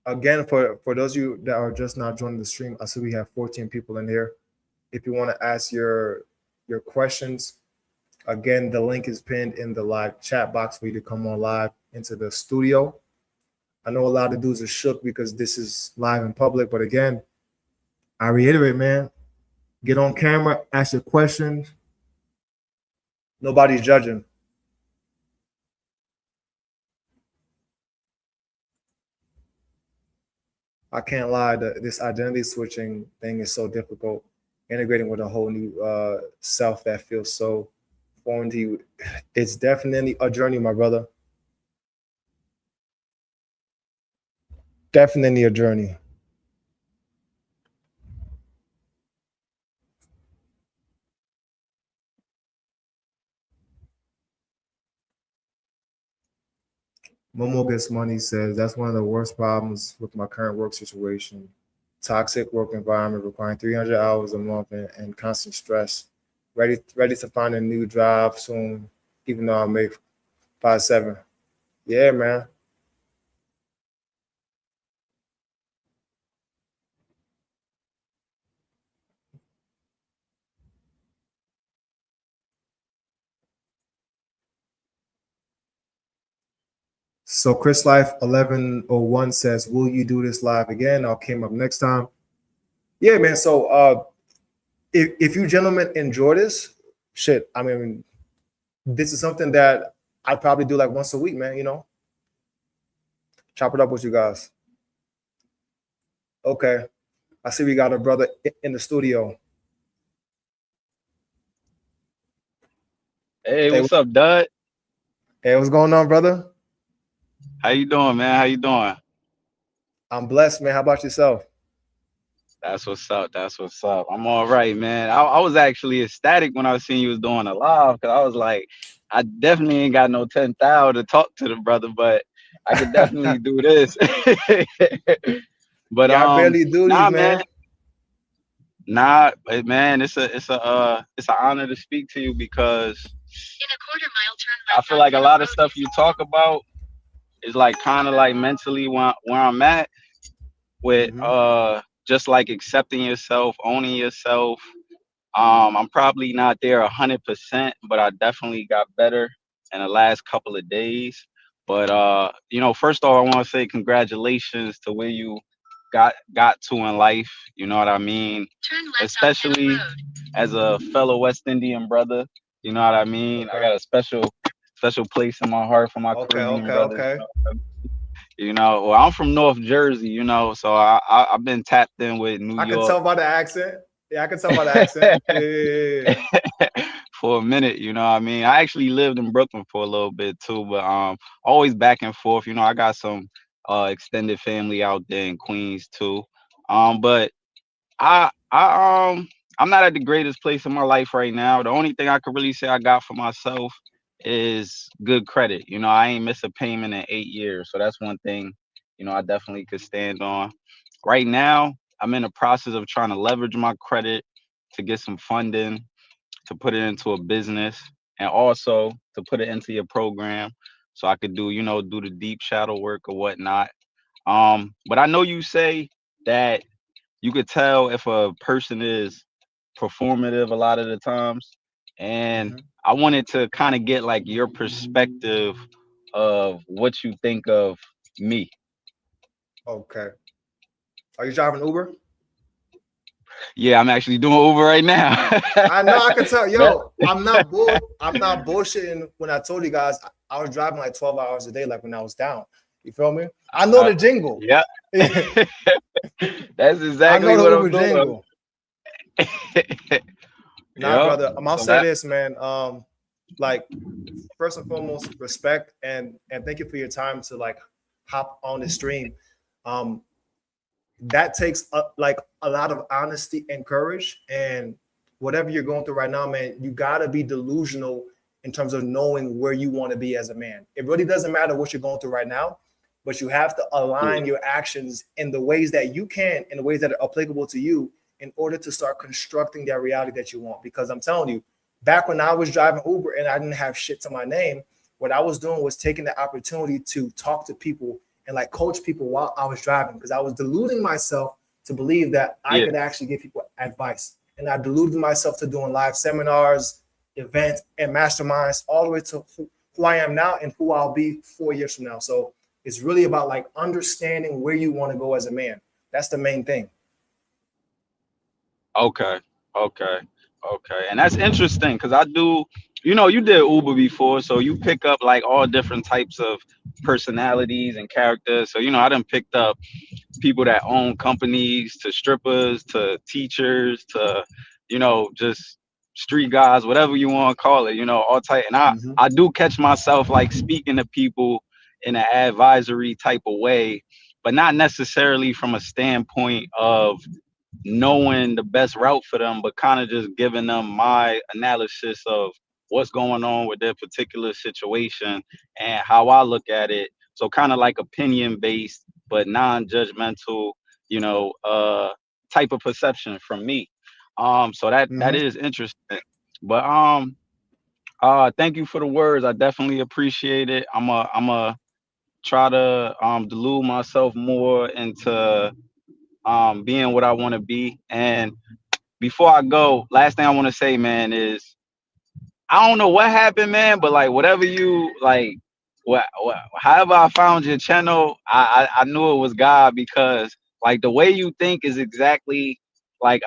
Again, for those of you that are just not joining the stream, I see we have 14 people in here. If you want to ask your questions, again, the link is pinned in the live chat box for you to come on live into the studio. I know a lot of dudes are shook because this is live in public, but again, I reiterate, man, get on camera, ask your questions. Nobody's judging. I can't lie, this identity switching thing is so difficult. Integrating with a whole new self that feels so foreign to you. It's definitely a journey, my brother. Definitely a journey. Momo Gets Money says, that's one of the worst problems with my current work situation. Toxic work environment requiring 300 hours a month and constant stress. Ready to find a new job soon, even though I make 5-7. Yeah, man. So Chris Life 1101 says, will you do this live again? I'll came up next time. Yeah, man. So if you gentlemen enjoy this, shit, I mean, this is something that I probably do like once a week, man, you know? Chop it up with you guys. Okay. I see we got a brother in the studio. Hey, what's up, Dud? Hey, what's going on, brother? How you doing, man? How you doing? I'm blessed, man. How about yourself? That's what's up. That's what's up. I'm all right, man. I was actually ecstatic when I seen you was doing a live because I was like, I definitely ain't got no 10,000 to talk to the brother, but I could definitely do this. But yeah, I barely do nah, these, man. Nah, man, it's an honor to speak to you because in a quarter-mile turn I feel like a lot of stuff you talk about is like kind of like mentally where I'm at with just like accepting yourself, owning yourself. I'm probably not there 100%, but I definitely got better in the last couple of days. But you know, first off, I want to say congratulations to where you got to in life. You know what I mean? Especially as a fellow West Indian brother. You know what I mean? Okay. I got a special place in my heart for my Caribbean brothers. Okay. You know, well, I'm from North Jersey, you know, so I've been tapped in with New York. I can tell by the accent. Yeah, I can tell by the accent. Yeah. For a minute, you know what I mean? I actually lived in Brooklyn for a little bit too, but always back and forth. You know, I got some extended family out there in Queens too. But I'm not at the greatest place in my life right now. The only thing I could really say I got for myself is good credit. You know, I ain't missed a payment in 8 years. So that's one thing, you know, I definitely could stand on. Right now, I'm in the process of trying to leverage my credit to get some funding, to put it into a business, and also to put it into your program so I could do, you know, do the deep shadow work or whatnot. But I know you say that you could tell if a person is performative a lot of the times. And I wanted to kind of get like your perspective of what you think of me. Okay. Are you driving Uber? Yeah, I'm actually doing Uber right now. I know, I can tell. Yo, I'm not bullshitting when I told you guys I was driving like 12 hours a day, like when I was down. You feel me? I know the jingle. Yeah. That's exactly what I'm doing. Jingle. Nah, brother. I'll say this, man. Like first and foremost, respect and thank you for your time to like hop on the stream. that takes like a lot of honesty and courage. And whatever you're going through right now, man, you gotta be delusional in terms of knowing where you want to be as a man. It really doesn't matter what you're going through right now, but you have to align your actions in the ways that you can, in the ways that are applicable to you, in order to start constructing that reality that you want. Because I'm telling you, back when I was driving Uber and I didn't have shit to my name, what I was doing was taking the opportunity to talk to people and like coach people while I was driving, because I was deluding myself to believe that I could actually give people advice. And I deluded myself to doing live seminars, events, and masterminds, all the way to who I am now and who I'll be 4 years from now. So it's really about like understanding where you want to go as a man. That's the main thing. Okay. And that's interesting because I do, you did Uber before, so you pick up like all different types of personalities and characters. So, I done picked up people that own companies, to strippers, to teachers, to, just street guys, whatever you want to call it, all type. And I do catch myself like speaking to people in an advisory type of way, but not necessarily from a standpoint of knowing the best route for them, but kind of just giving them my analysis of what's going on with their particular situation and how I look at it. So kind of like opinion based, but non-judgmental, type of perception from me. So that is interesting. But thank you for the words. I definitely appreciate it. I'm a try to delude myself more into being what I want to be. And before I go, last thing I want to say, man, is I don't know what happened, man, but like whatever you like, however I found your channel, I knew it was God, because like the way you think is exactly like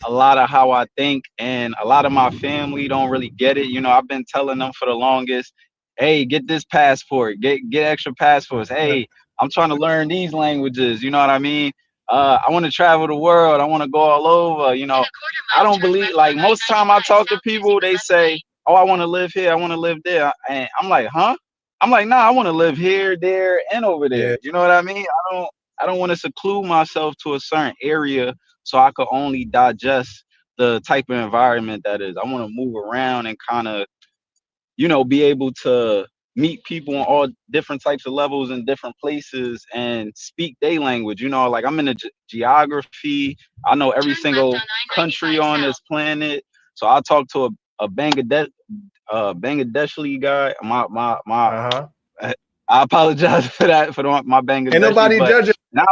a lot of how I think, and a lot of my family don't really get it. I've been telling them for the longest, hey, get this passport, get extra passports. Hey, I'm trying to learn these languages. You know what I mean? I want to travel the world. I want to go all over. I don't believe, like most time I talk to people, they say, oh, I want to live here, I want to live there. And I'm like, huh? I'm like, nah, I want to live here, there, and over there. Yeah. You know what I mean? I don't want to seclude myself to a certain area so I could only digest the type of environment that is. I want to move around and kind of, be able to meet people on all different types of levels in different places and speak their language. Like I'm in the geography. I know every single country on this planet. So I talk to a Bangladeshi guy. Uh-huh. I apologize for that, my Bangladeshi. Ain't nobody judging. Now,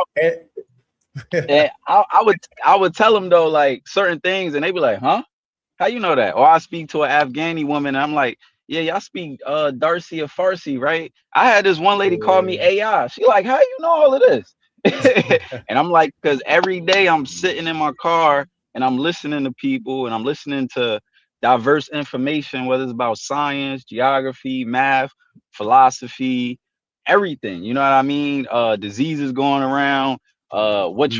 and I would tell them though, like certain things, and they be like, huh? How you know that? Or I speak to an Afghani woman, and I'm like, yeah, y'all speak Darcy or Farsi, right? I had this one lady call me AI. She like, how you know all of this? And I'm like, because every day I'm sitting in my car and I'm listening to people, and I'm listening to diverse information, whether it's about science, geography, math, philosophy, everything. You know what I mean? Diseases going around, what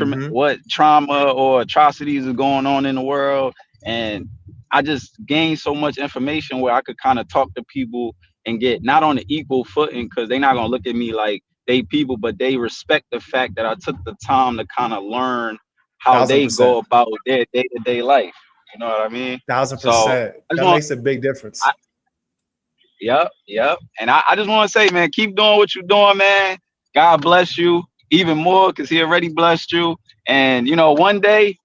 trauma or atrocities is going on in the world. And I just gained so much information where I could kind of talk to people and get not on an equal footing, because they're not gonna look at me like they people, but they respect the fact that I took the time to kind of learn how they go about their day-to-day life. You know what I mean? 1000%. So, that makes a big difference. Yep. And I just want to say, man, keep doing what you're doing, man. God bless you even more, because he already blessed you. And, one day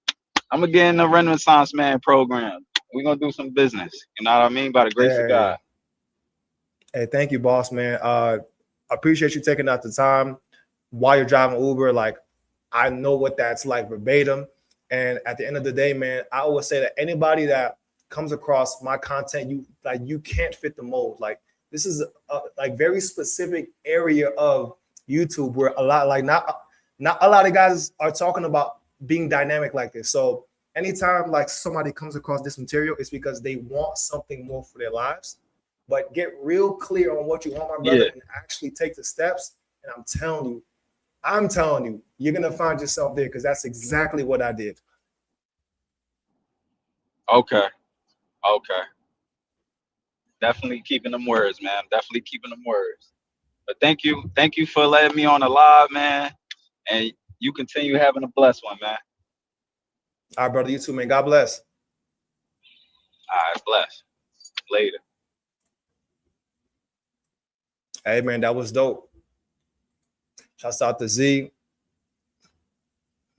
I'm going to get in the Renaissance Man program. We're going to do some business. You know what I mean? By the grace of God. Hey, thank you, boss, man. I appreciate you taking out the time while you're driving Uber. Like, I know what that's like verbatim. And at the end of the day, man, I always say that anybody that comes across my content, you can't fit the mold. Like, this is a like very specific area of YouTube where a lot, like not a lot of guys are talking about being dynamic like this. So anytime like somebody comes across this material, it's because they want something more for their lives. But get real clear on what you want, my brother, and actually take the steps. And I'm telling you, you're gonna find yourself there, because that's exactly what I did. Okay. Definitely keeping them words, man. Definitely keeping them words. But thank you for letting me on the live, man. And you continue having a blessed one, man. All right, brother. You too, man. God bless. All right, bless. Later. Hey, man, that was dope. Shouts out to Z.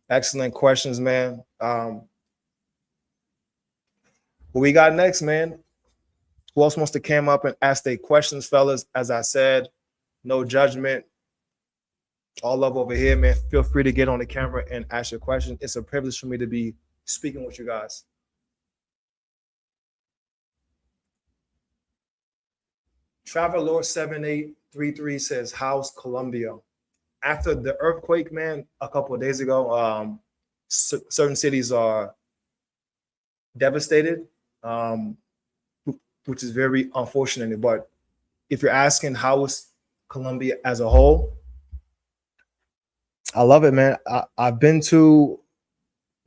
Excellent questions, man. What we got next, man? Who else wants to come up and ask their questions, fellas? As I said, no judgment. All love over here, man. Feel free to get on the camera and ask your question. It's a privilege for me to be speaking with you guys. Travelor 7833 says, how's Colombia? After the earthquake, man, a couple of days ago, certain cities are devastated, which is very unfortunate. But if you're asking how is Colombia as a whole, I love it, man. I've been to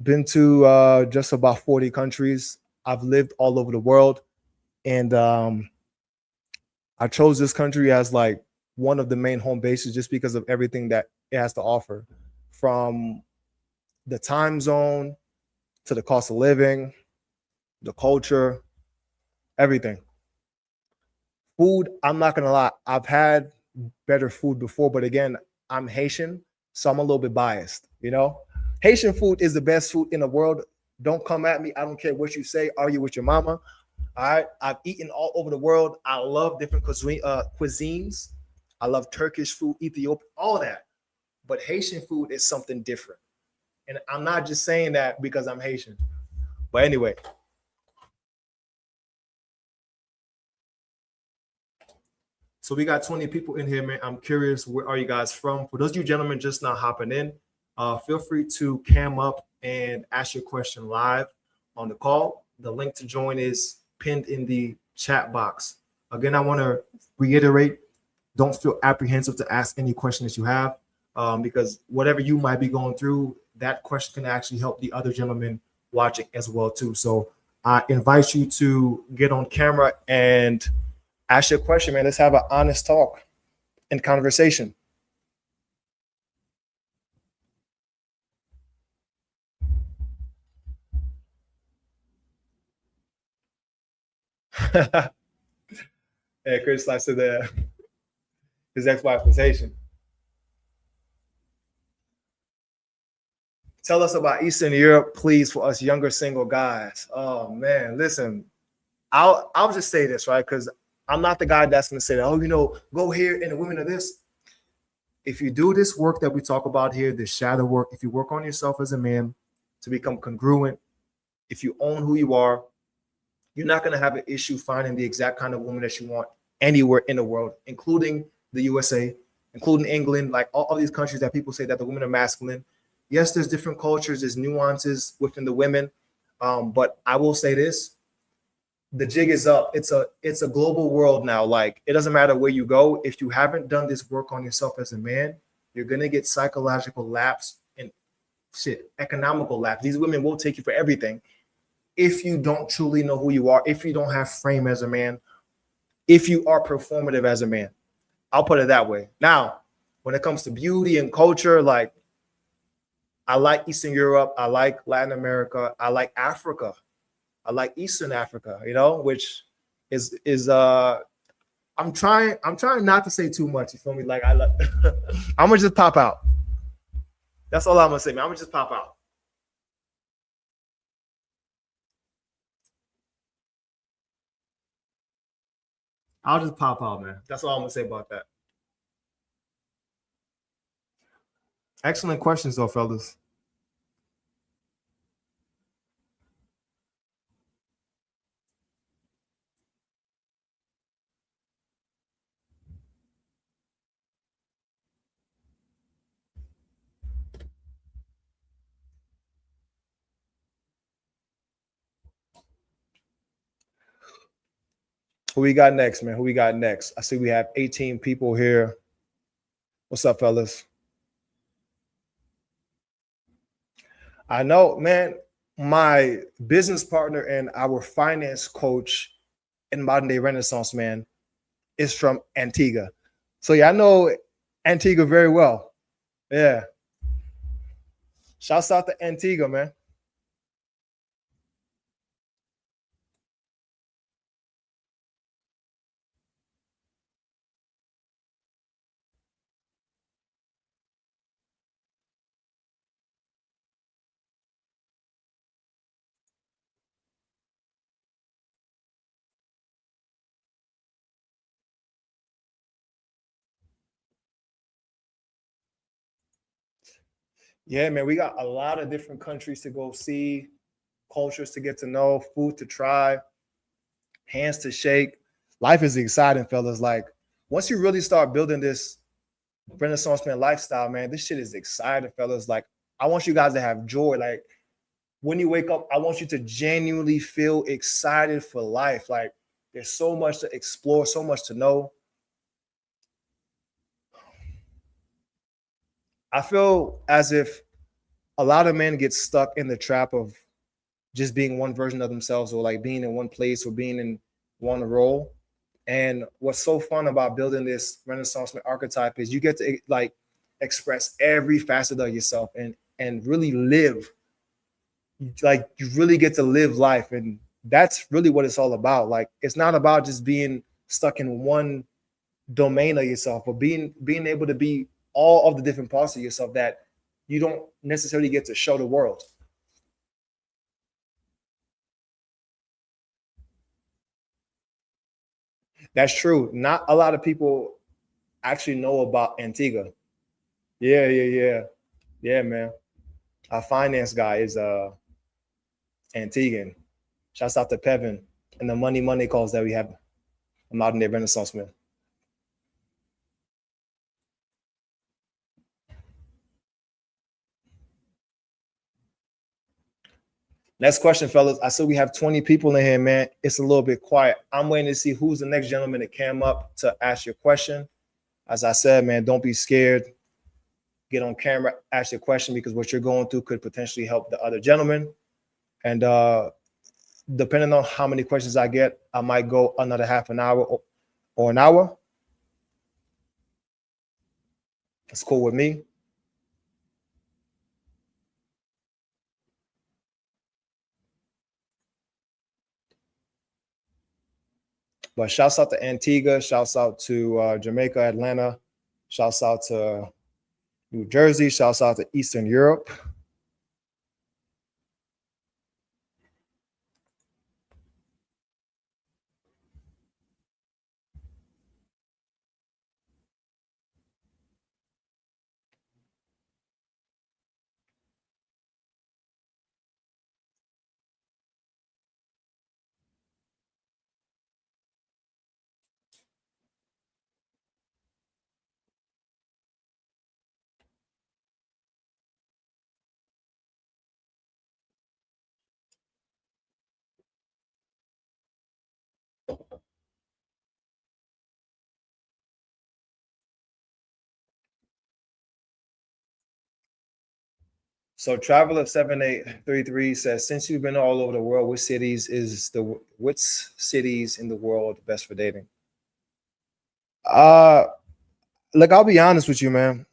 just about 40 countries. I've lived all over the world, and I chose this country as like one of the main home bases just because of everything that it has to offer, from the time zone to the cost of living, the culture, everything. Food, I'm not gonna lie, I've had better food before, but again, I'm Haitian, so I'm a little bit biased, you know? Haitian food is the best food in the world. Don't come at me. I don't care what you say. Argue with your mama. All right. I've eaten all over the world. I love different cuisines. I love Turkish food, Ethiopian, all that. But Haitian food is something different. And I'm not just saying that because I'm Haitian. But anyway. So we got 20 people in here, man. I'm curious, where are you guys from? For those of you gentlemen just now hopping in, feel free to cam up and ask your question live on the call. The link to join is pinned in the chat box. Again, I want to reiterate, don't feel apprehensive to ask any question that you have, because whatever you might be going through, that question can actually help the other gentleman watching as well too. So I invite you to get on camera and ask your question, man. Let's have an honest talk and conversation. Yeah, Chris likes to his ex-wife was Haitian. Tell us about Eastern Europe, please, for us younger single guys. Oh man, listen, I'll just say this, right? Because I'm not the guy that's gonna say that, oh, you know, go here and the women are this. If you do this work that we talk about here, this shadow work, if you work on yourself as a man to become congruent, if you own who you are, you're not going to have an issue finding the exact kind of woman that you want anywhere in the world, including the USA, including England, like all of these countries that people say that the women are masculine. Yes, there's different cultures, there's nuances within the women, but I will say this: the jig is up. It's a global world now. Like, it doesn't matter where you go. If you haven't done this work on yourself as a man, you're gonna get psychological lapse and economical lapse. These women will take you for everything. If you don't truly know who you are, if you don't have frame as a man, if you are performative as a man, I'll put it that way. Now, when it comes to beauty and culture, like, I like Eastern Europe, I like Latin America, I like Africa, I like Eastern Africa, you know, which is I'm trying not to say too much. You feel me? Like, I'm gonna just pop out. That's all I'm gonna say, man. I'm gonna just pop out. I'll just pop out, man. That's all I'm gonna say about that. Excellent questions, though, fellas. Who we got next, man? Who we got next? I see we have 18 people here. What's up, fellas? I know, man, my business partner and our finance coach in Modern Day Renaissance, man, is from Antigua. So yeah, I know Antigua very well. Yeah. Shouts out to Antigua, man. Yeah, man, we got a lot of different countries to go see, cultures to get to know, food to try, hands to shake. Life is exciting, fellas. Like once you really start building this Renaissance man lifestyle, man, this shit is exciting, fellas. Like I want you guys to have joy. Like when you wake up, I want you to genuinely feel excited for life. Like there's so much to explore, so much to know. I feel as if a lot of men get stuck in the trap of just being one version of themselves, or like being in one place or being in one role. And what's so fun about building this Renaissance man archetype is you get to like express every facet of yourself and really live. Like you really get to live life, and that's really what it's all about. Like it's not about just being stuck in one domain of yourself, but being able to be all of the different parts of yourself that you don't necessarily get to show the world. That's true. Not a lot of people actually know about Antigua. Yeah, man. Our finance guy is Antiguan. Shouts out to Pevin and the money calls that we have. I'm out in the Renaissance man. Next question, fellas. I said we have 20 people in here, man. It's a little bit quiet. I'm waiting to see who's the next gentleman that came up to ask your question. As I said, man, don't be scared. Get on camera, ask your question, because what you're going through could potentially help the other gentleman. And depending on how many questions I get, I might go another half an hour or an hour. That's cool with me. But shouts out to Antigua, shouts out to Jamaica, Atlanta, shouts out to New Jersey, shouts out to Eastern Europe. So Traveler 7833 says, since you've been all over the world, which cities in the world best for dating? Look, I'll be honest with you, man.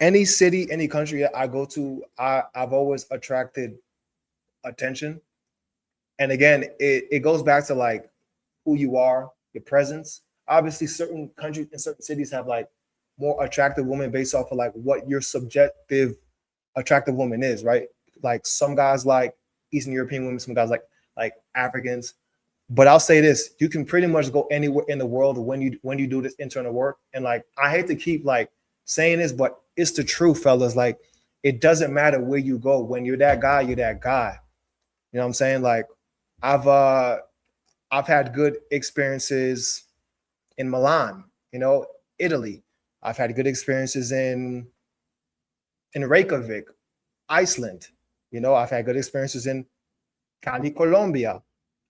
Any city, any country I go to, I've always attracted attention. And again, it goes back to like who you are, your presence. Obviously, certain countries and certain cities have like more attractive women based off of like what your subjective attractive woman is, right? Like some guys like Eastern European women, some guys like Africans. But I'll say this: you can pretty much go anywhere in the world when you do this internal work. And like I hate to keep like saying this, but it's the truth, fellas. Like it doesn't matter where you go. When you're that guy, you're that guy. You know what I'm saying? Like I've had good experiences in Milan, Italy. I've had good experiences in Reykjavik, Iceland. I've had good experiences in Cali, Colombia.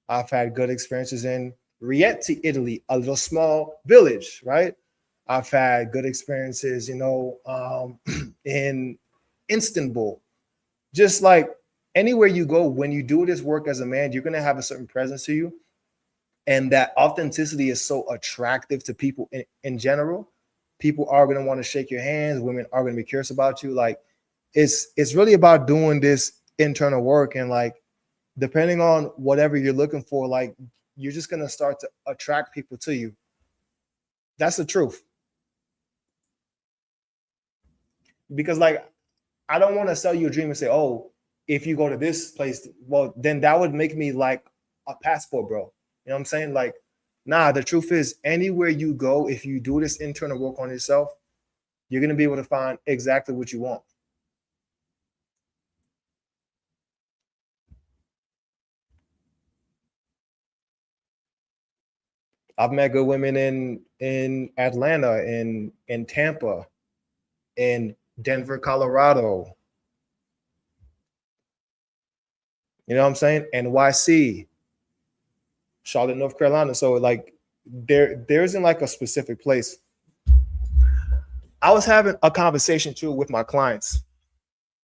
I've had good experiences in Rieti, Italy, a little small village, right? I've had good experiences, in Istanbul. Just like anywhere you go, when you do this work as a man, you're going to have a certain presence to you. And that authenticity is so attractive to people in general. people are going to want to shake your hands. Women are going to be curious about you. Like it's really about doing this internal work, and like depending on whatever you're looking for, like you're just going to start to attract people to you. That's the truth. Because like I don't want to sell you a dream and say, oh, if you go to this place, well, then that would make me like a passport, bro. You know what I'm saying? Like, nah, the truth is anywhere you go, if you do this internal work on yourself, you're going to be able to find exactly what you want. I've met good women in Atlanta, in Tampa, in Denver, Colorado. You know what I'm saying? NYC, Charlotte, North Carolina. So like there isn't like a specific place. I was having a conversation too with my clients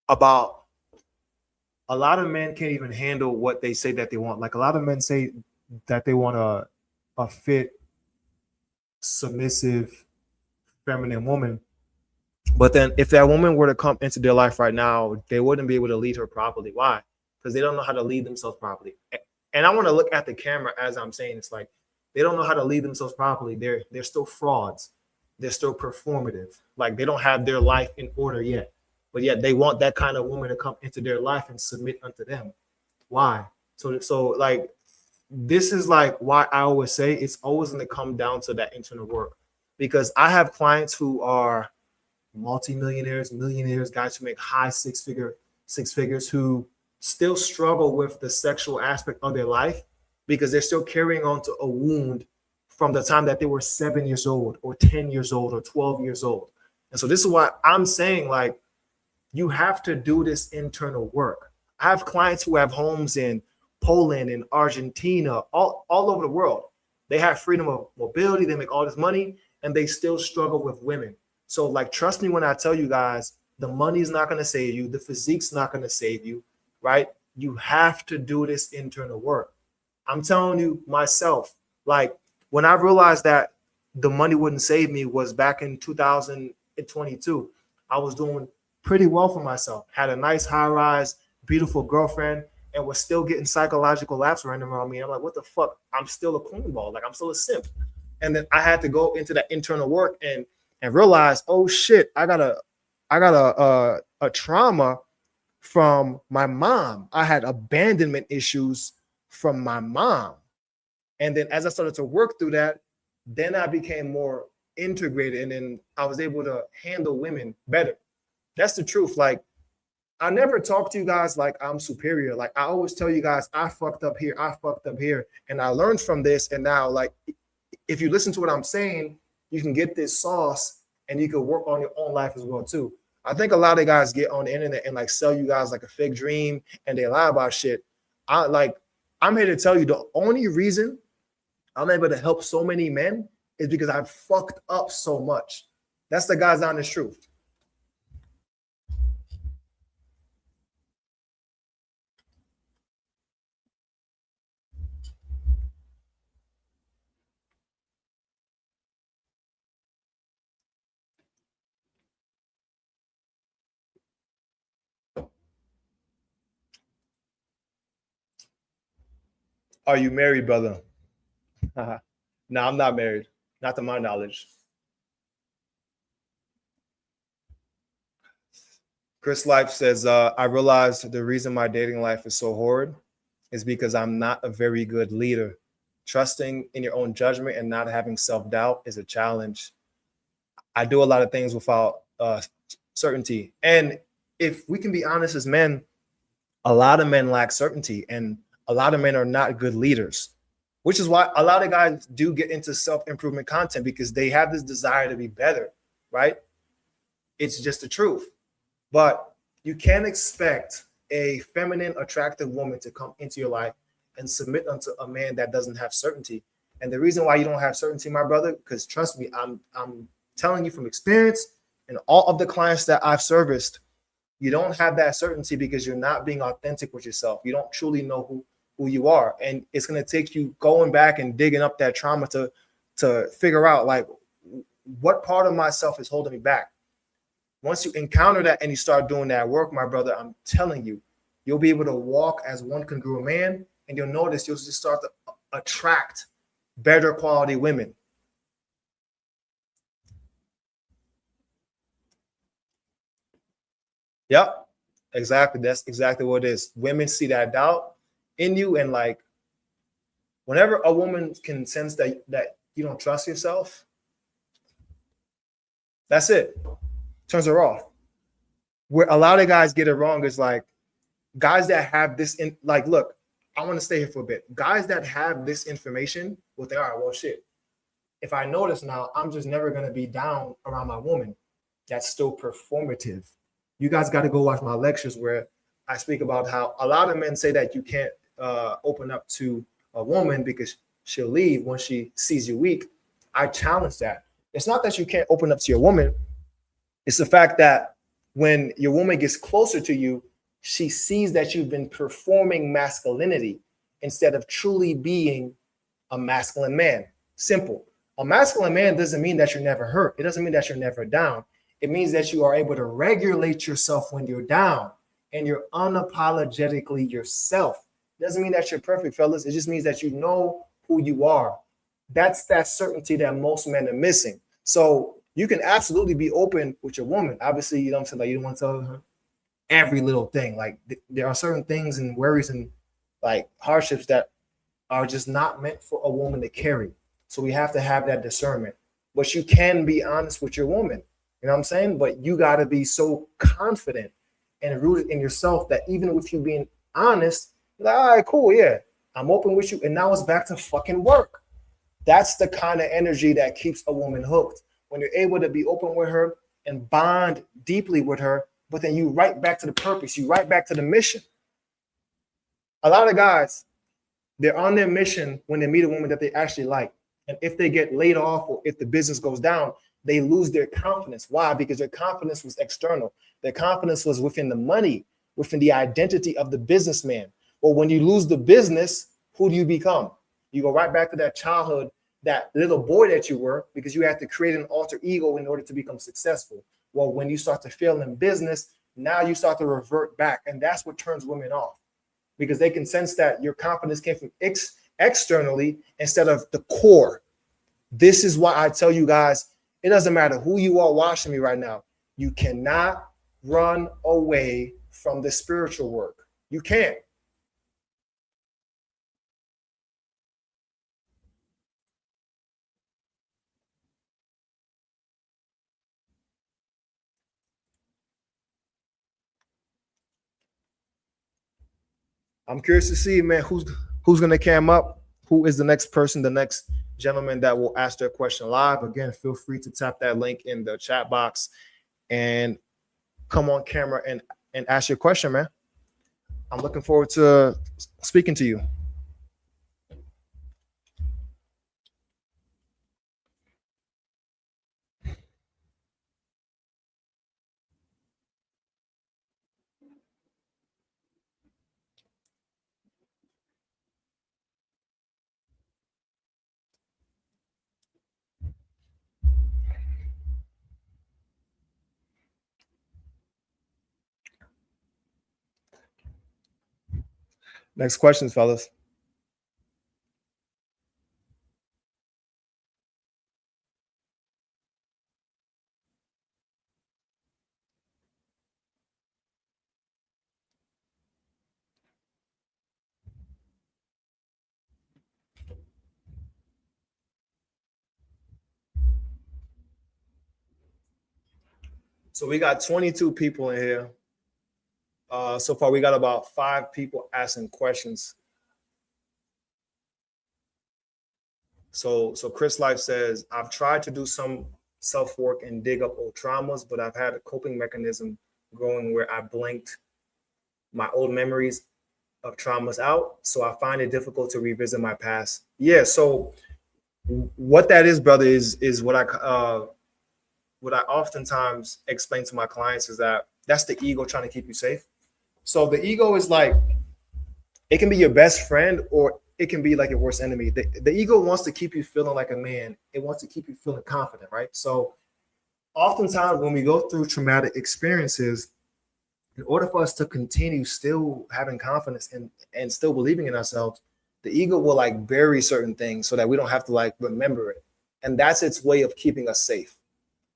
about a lot of men can't even handle what they say that they want. Like a lot of men say that they want a fit, submissive, feminine woman. But then if that woman were to come into their life right now, they wouldn't be able to lead her properly. Why? Because they don't know how to lead themselves properly. And I want to look at the camera as I'm saying, it's like they don't know how to lead themselves properly. They're still frauds. They're still performative. Like they don't have their life in order yet. But yet they want that kind of woman to come into their life and submit unto them. Why? So like this is like why I always say it's always going to come down to that internal work. Because I have clients who are multimillionaires, millionaires, guys who make high six figures who still struggle with the sexual aspect of their life because they're still carrying on to a wound from the time that they were 7 years old or 10 years old or 12 years old. And so this is why I'm saying, like, you have to do this internal work. I have clients who have homes in Poland and Argentina, all over the world. They have freedom of mobility. They make all this money and they still struggle with women. So like, trust me when I tell you guys, the money's not going to save you. The physique's not going to save you, right? You have to do this internal work. I'm telling you myself, like when I realized that the money wouldn't save me was back in 2022. I was doing pretty well for myself, had a nice high rise, beautiful girlfriend, and was still getting psychological laughs random around me. I'm like, what the fuck? I'm still a cornball. Like I'm still a simp. And then I had to go into that internal work and realize, oh shit, I got a trauma from my mom. I had abandonment issues from my mom. And then as I started to work through that, then I became more integrated and then I was able to handle women better. That's the truth. Like I never talk to you guys like I'm superior. Like I always tell you guys, I fucked up here. I fucked up here. And I learned from this. And now like, if you listen to what I'm saying, you can get this sauce and you can work on your own life as well too. I think a lot of guys get on the internet and like sell you guys like a fake dream and they lie about shit. I'm here to tell you the only reason I'm able to help so many men is because I've fucked up so much. That's the God's honest truth. Are you married, brother? No, I'm not married. Not to my knowledge. Chris Life says, I realized the reason my dating life is so horrid is because I'm not a very good leader. Trusting in your own judgment and not having self-doubt is a challenge. I do a lot of things without certainty. And if we can be honest as men, a lot of men lack certainty and a lot of men are not good leaders, which is why a lot of guys do get into self-improvement content because they have this desire to be better, right? It's just the truth. But you can't expect a feminine, attractive woman to come into your life and submit unto a man that doesn't have certainty. And the reason why you don't have certainty, my brother, because trust me, I'm telling you from experience and all of the clients that I've serviced, you don't have that certainty because you're not being authentic with yourself. You don't truly know who you are. And it's going to take you going back and digging up that trauma to figure out like what part of myself is holding me back? Once you encounter that and you start doing that work, my brother, I'm telling you, you'll be able to walk as one congruent man, and you'll notice you'll just start to attract better quality women. Yep, exactly. That's exactly what it is. Women see that doubt in you, and like whenever a woman can sense that you don't trust yourself, that's it. Turns her off. Where a lot of guys get it wrong is like guys that have this in like, look, I want to stay here for a bit. Guys that have this information will think, all right, well, shit. If I know this now, I'm just never gonna be down around my woman. That's still performative. You guys got to go watch my lectures where I speak about how a lot of men say that you can't open up to a woman because she'll leave when she sees you weak. I challenge that. It's not that you can't open up to your woman. It's the fact that when your woman gets closer to you, she sees that you've been performing masculinity instead of truly being a masculine man. Simple. A masculine man doesn't mean that you're never hurt. It doesn't mean that you're never down. It means that you are able to regulate yourself when you're down and you're unapologetically yourself. It doesn't mean that you're perfect, fellas. It just means that you know who you are. That's that certainty that most men are missing. So you can absolutely be open with your woman. Obviously, you know what I'm saying? Like, you don't want to tell her every little thing. Like, there are certain things and worries and like hardships that are just not meant for a woman to carry. So we have to have that discernment. But you can be honest with your woman. You know what I'm saying? But you got to be so confident and rooted in yourself that even with you being honest, you're like, all right, cool, yeah, I'm open with you. And now it's back to fucking work. That's the kind of energy that keeps a woman hooked. When you're able to be open with her and bond deeply with her, but then you right back to the purpose, you right back to the mission. A lot of guys, they're on their mission when they meet a woman that they actually like. And if they get laid off or if the business goes down, they lose their confidence. Why? Because their confidence was external. Their confidence was within the money, within the identity of the businessman. Well, when you lose the business, who do you become? You go right back to that childhood, that little boy that you were, because you had to create an alter ego in order to become successful. Well, when you start to fail in business, now you start to revert back. And that's what turns women off, because they can sense that your confidence came from externally instead of the core. This is why I tell you guys, it doesn't matter who you are watching me right now. You cannot run away from the spiritual work. You can't. I'm curious to see, man, who's gonna cam up? Who is the next person, the next gentleman that will ask their question live? Again, feel free to tap that link in the chat box and come on camera and ask your question, man. I'm looking forward to speaking to you. Next questions, fellas. So we got 22 people in here. So far, we got about 5 people asking questions. So Chris Life says, I've tried to do some self-work and dig up old traumas, but I've had a coping mechanism growing where I blanked my old memories of traumas out. So I find it difficult to revisit my past. Yeah, so what that is, brother, is what I oftentimes explain to my clients is that that's the ego trying to keep you safe. So the ego is like, it can be your best friend or it can be like your worst enemy. The ego wants to keep you feeling like a man. It wants to keep you feeling confident, right? So oftentimes when we go through traumatic experiences, in order for us to continue still having confidence and still believing in ourselves, the ego will like bury certain things so that we don't have to like remember it. And that's its way of keeping us safe.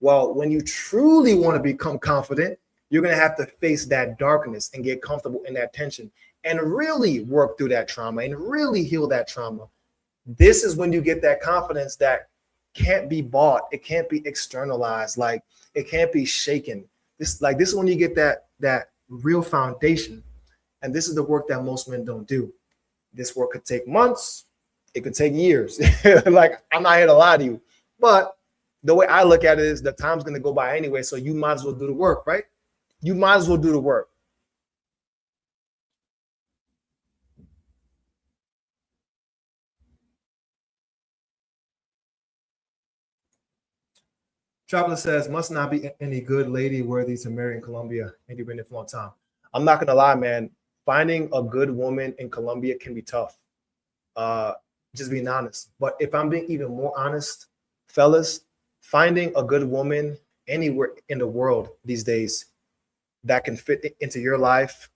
Well, when you truly want to become confident, you're going to have to face that darkness and get comfortable in that tension and really work through that trauma and really heal that trauma. This is when you get that confidence that can't be bought. It can't be externalized. Like it can't be shaken. This is when you get that real foundation. And this is the work that most men don't do. This work could take months. It could take years. Like I'm not here to lie to you, but the way I look at it is the time's going to go by anyway. So you might as well do the work, right? You might as well do the work. Traveler says, must not be any good lady worthy to marry in Colombia, and you've been there for a long time. I'm not gonna lie, man. Finding a good woman in Colombia can be tough. Just being honest. But if I'm being even more honest, fellas, finding a good woman anywhere in the world these days that can fit into your life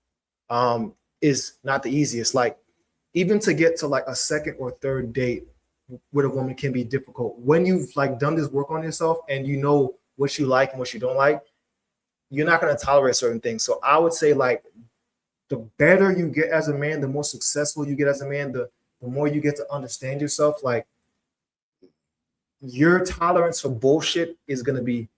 is not the easiest. Like even to get to like a second or third date with a woman can be difficult. When you've like done this work on yourself and you know what you like and what you don't like, you're not going to tolerate certain things. So I would say like the better you get as a man, the more successful you get as a man, the more you get to understand yourself, like your tolerance for bullshit is going to be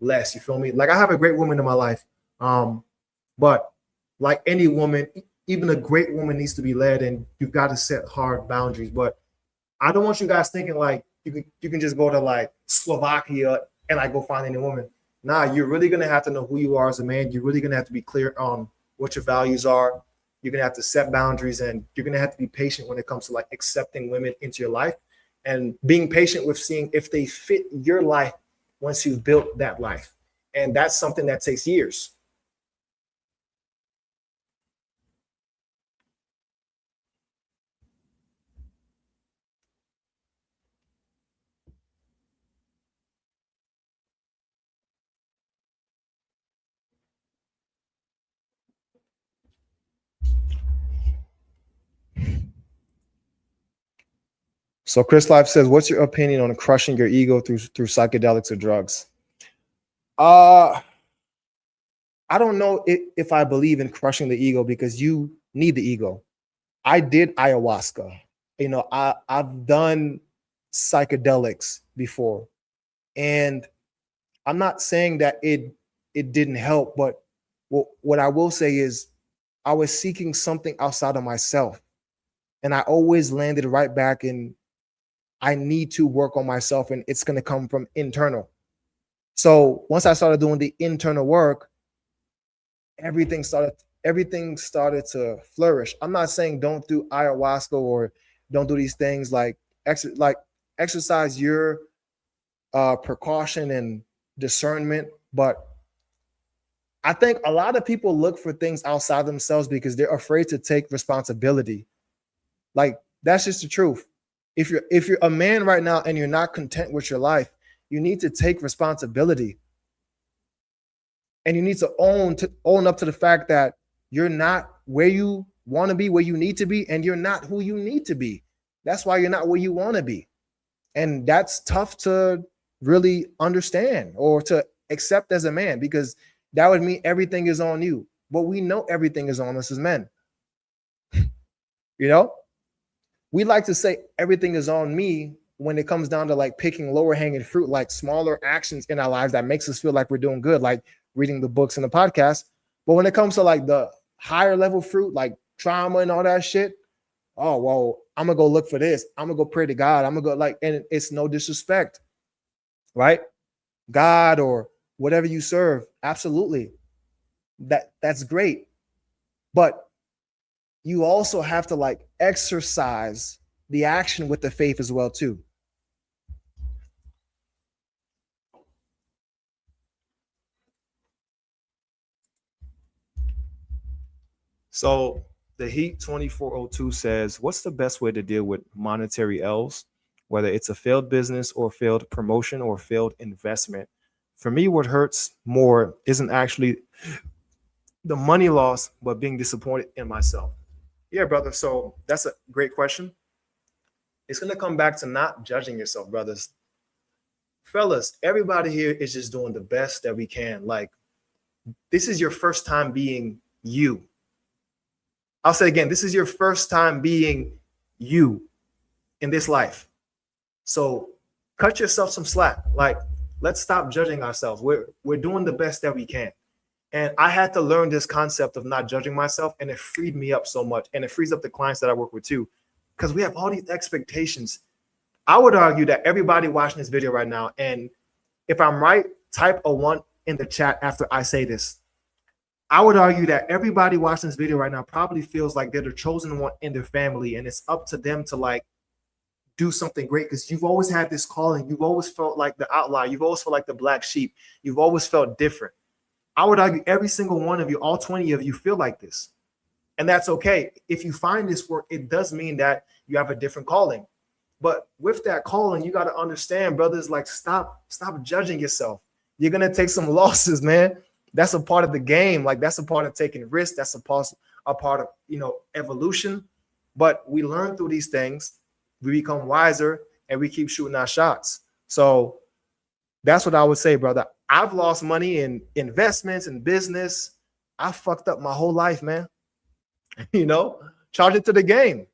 less. You feel me? Like I have a great woman in my life. But like any woman, even a great woman needs to be led and you've got to set hard boundaries. But I don't want you guys thinking like you can just go to like Slovakia and like go find any woman. Nah, you're really gonna have to know who you are as a man. You're really gonna have to be clear on what your values are. You're gonna have to set boundaries and you're gonna have to be patient when it comes to like accepting women into your life and being patient with seeing if they fit your life once you've built that life. And that's something that takes years. So Chris Life says, what's your opinion on crushing your ego through psychedelics or drugs? I don't know if I believe in crushing the ego because you need the ego. I did ayahuasca. You know, I've done psychedelics before. And I'm not saying that it didn't help, but what I will say is I was seeking something outside of myself. And I always landed right back in I need to work on myself and it's going to come from internal. So once I started doing the internal work, everything started to flourish. I'm not saying don't do ayahuasca or don't do these things like exercise your precaution and discernment, but I think a lot of people look for things outside themselves because they're afraid to take responsibility. Like that's just the truth. If you're a man right now and you're not content with your life, you need to take responsibility. And you need to own up to the fact that you're not where you want to be, where you need to be, and you're not who you need to be. That's why you're not where you want to be. And that's tough to really understand or to accept as a man, because that would mean everything is on you. But we know everything is on us as men. You know? We like to say everything is on me when it comes down to like picking lower hanging fruit, like smaller actions in our lives that makes us feel like we're doing good, like reading the books and the podcast. But when it comes to like the higher level fruit, like trauma and all that shit, oh, well, I'm going to go look for this. I'm going to go pray to God. I'm going to go like, and it's no disrespect, right? God or whatever you serve. Absolutely. That's great. But you also have to like exercise the action with the faith as well too. So The Heat 2402 says, what's the best way to deal with monetary L's, whether it's a failed business or failed promotion or failed investment? For me, what hurts more isn't actually the money loss, but being disappointed in myself. Yeah, brother. So that's a great question. It's going to come back to not judging yourself, brothers. Fellas, everybody here is just doing the best that we can. Like, this is your first time being you. I'll say again, this is your first time being you in this life. So cut yourself some slack. Like, let's stop judging ourselves. We're doing the best that we can. And I had to learn this concept of not judging myself, and it freed me up so much. And it frees up the clients that I work with too, because we have all these expectations. I would argue that everybody watching this video right now, and if I'm right, type a 1 in the chat after I say this. I would argue that everybody watching this video right now probably feels like they're the chosen one in their family, and it's up to them to like do something great, because you've always had this calling. You've always felt like the outlier. You've always felt like the black sheep. You've always felt different. I would argue every single one of you, all 20 of you, feel like this. And that's okay. If you find this work, it does mean that you have a different calling. But with that calling, you got to understand, brothers, like stop judging yourself. You're going to take some losses, man. That's a part of the game. Like, that's a part of taking risks. That's a part of, evolution. But we learn through these things. We become wiser, and we keep shooting our shots. So that's what I would say, brother. I've lost money in investments and business. I fucked up my whole life, man. Charge it to the game.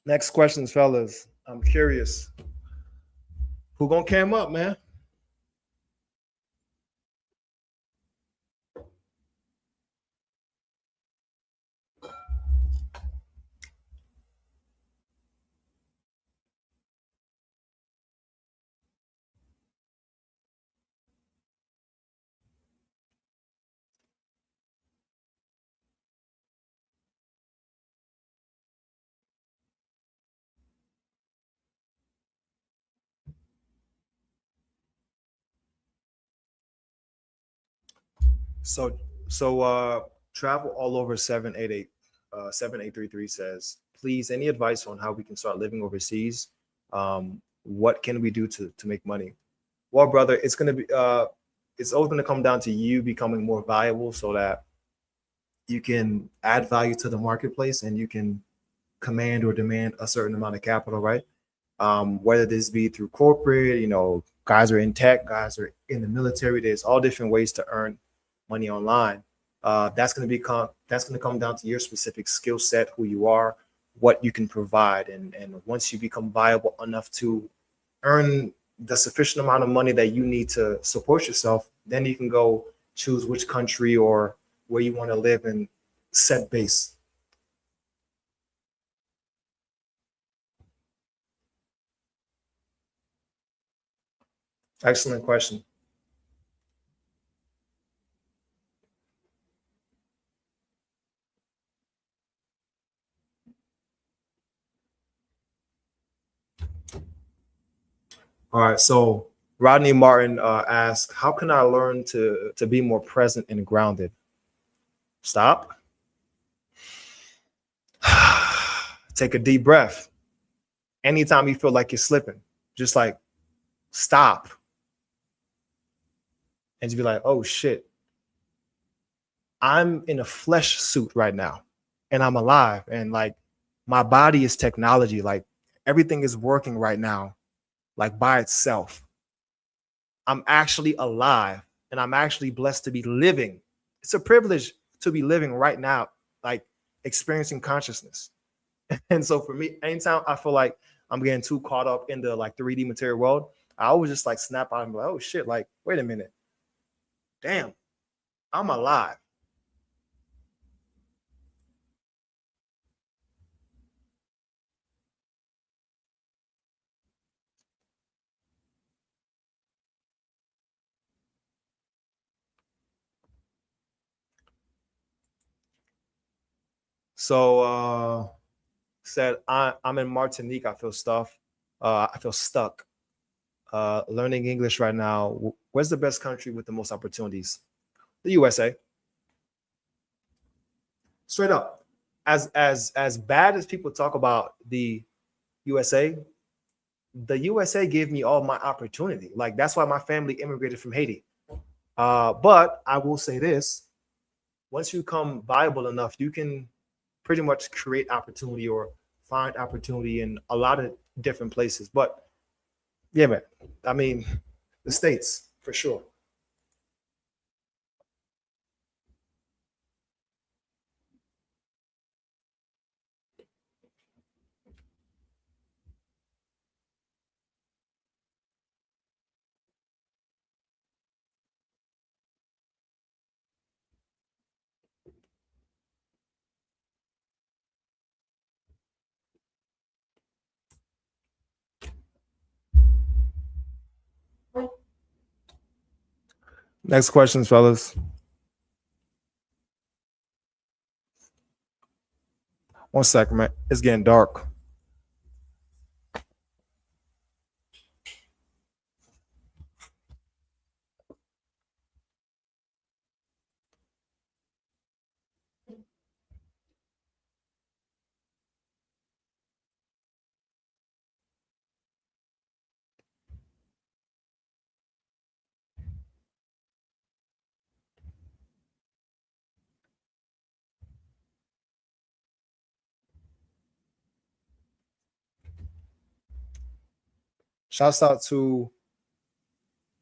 Next questions, fellas. I'm curious. Who gonna cam up, man? So travel all over 788 7833 says, please, any advice on how we can start living overseas? What can we do to make money? Well, brother, it's always gonna come down to you becoming more valuable so that you can add value to the marketplace and you can command or demand a certain amount of capital, right? Whether this be through corporate, guys are in tech, guys are in the military. There's all different ways to earn money online. That's going to come down to your specific skill set, who you are, what you can provide, and once you become viable enough to earn the sufficient amount of money that you need to support yourself, then you can go choose which country or where you want to live and set base. Excellent question. All right, so Rodney Martin asked, how can I learn to be more present and grounded? Stop. Take a deep breath. Anytime you feel like you're slipping, just like stop. And you be like, oh shit, I'm in a flesh suit right now and I'm alive. And like my body is technology. Like everything is working right now, like by itself. I'm actually alive and I'm actually blessed to be living. It's a privilege to be living right now. Like experiencing consciousness. And so for me, anytime I feel like I'm getting too caught up in the like 3D material world, I always just like snap out and be like, oh shit, like, wait a minute. Damn, I'm alive. So said I'm in Martinique. I feel stuff. I feel stuck. Learning English right now. Where's the best country with the most opportunities? The USA. Straight up. As bad as people talk about USA, the USA gave me all my opportunity. Like that's why my family immigrated from Haiti. But I will say this: once you become viable enough, you can pretty much create opportunity or find opportunity in a lot of different places. But yeah, man. I mean, the States for sure. Next questions, fellas. One second, man. It's getting dark. Shouts out to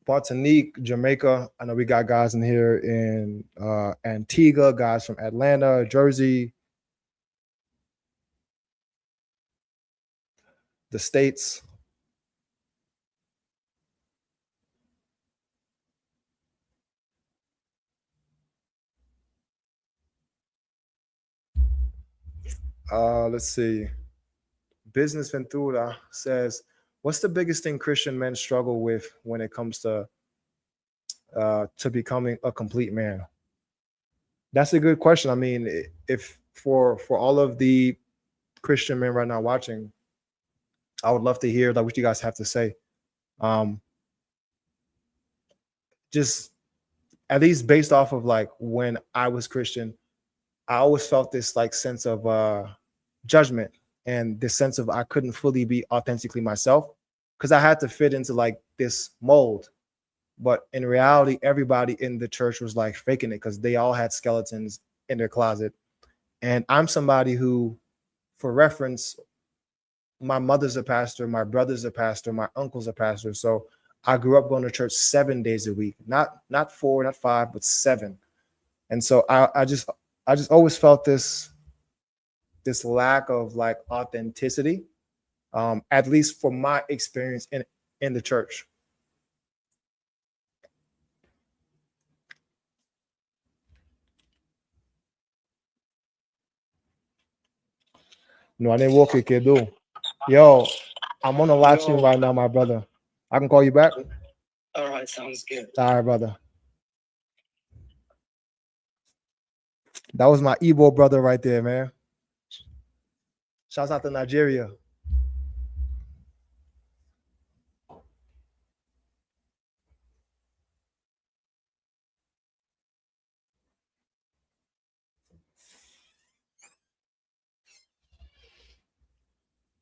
Martinique, Jamaica. I know we got guys in here in Antigua, guys from Atlanta, Jersey, the States. Let's see. Business Ventura says, "What's the biggest thing Christian men struggle with when it comes to becoming a complete man?" That's a good question. I mean, if for all of the Christian men right now watching, I would love to hear like what you guys have to say. Um, just at least based off of like when I was Christian, I always felt this like sense of judgment and this sense of I couldn't fully be authentically myself because I had to fit into like this mold. But in reality, everybody in the church was like faking it because they all had skeletons in their closet. And I'm somebody who, for reference, my mother's a pastor, my brother's a pastor, my uncle's a pastor. So I grew up going to church 7 days a week, not 4, not 5, but 7. And so I just always felt this lack of like authenticity, at least for my experience in the church. No, I didn't walk it, kid. Do. Yo, I'm on a live stream right now, my brother. I can call you back. All right, sounds good. All right, brother. That was my Igbo brother right there, man. Shouts out to Nigeria.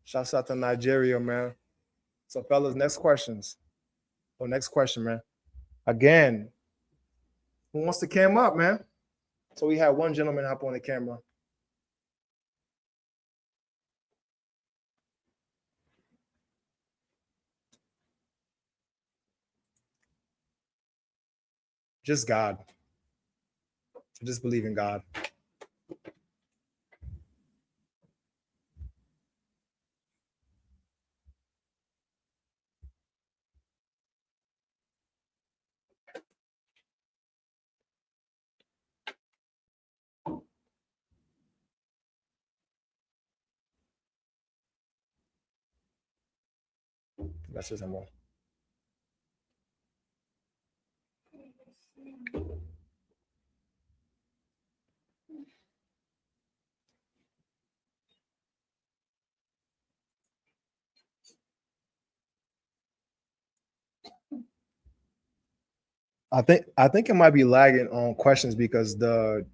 Shouts out to Nigeria, man. So, fellas, next questions. Oh, next question, man. Again, who wants to cam up, man? So we had one gentleman hop on the camera. Just God. Just believe in God. That's just more. I think it might be lagging on questions because the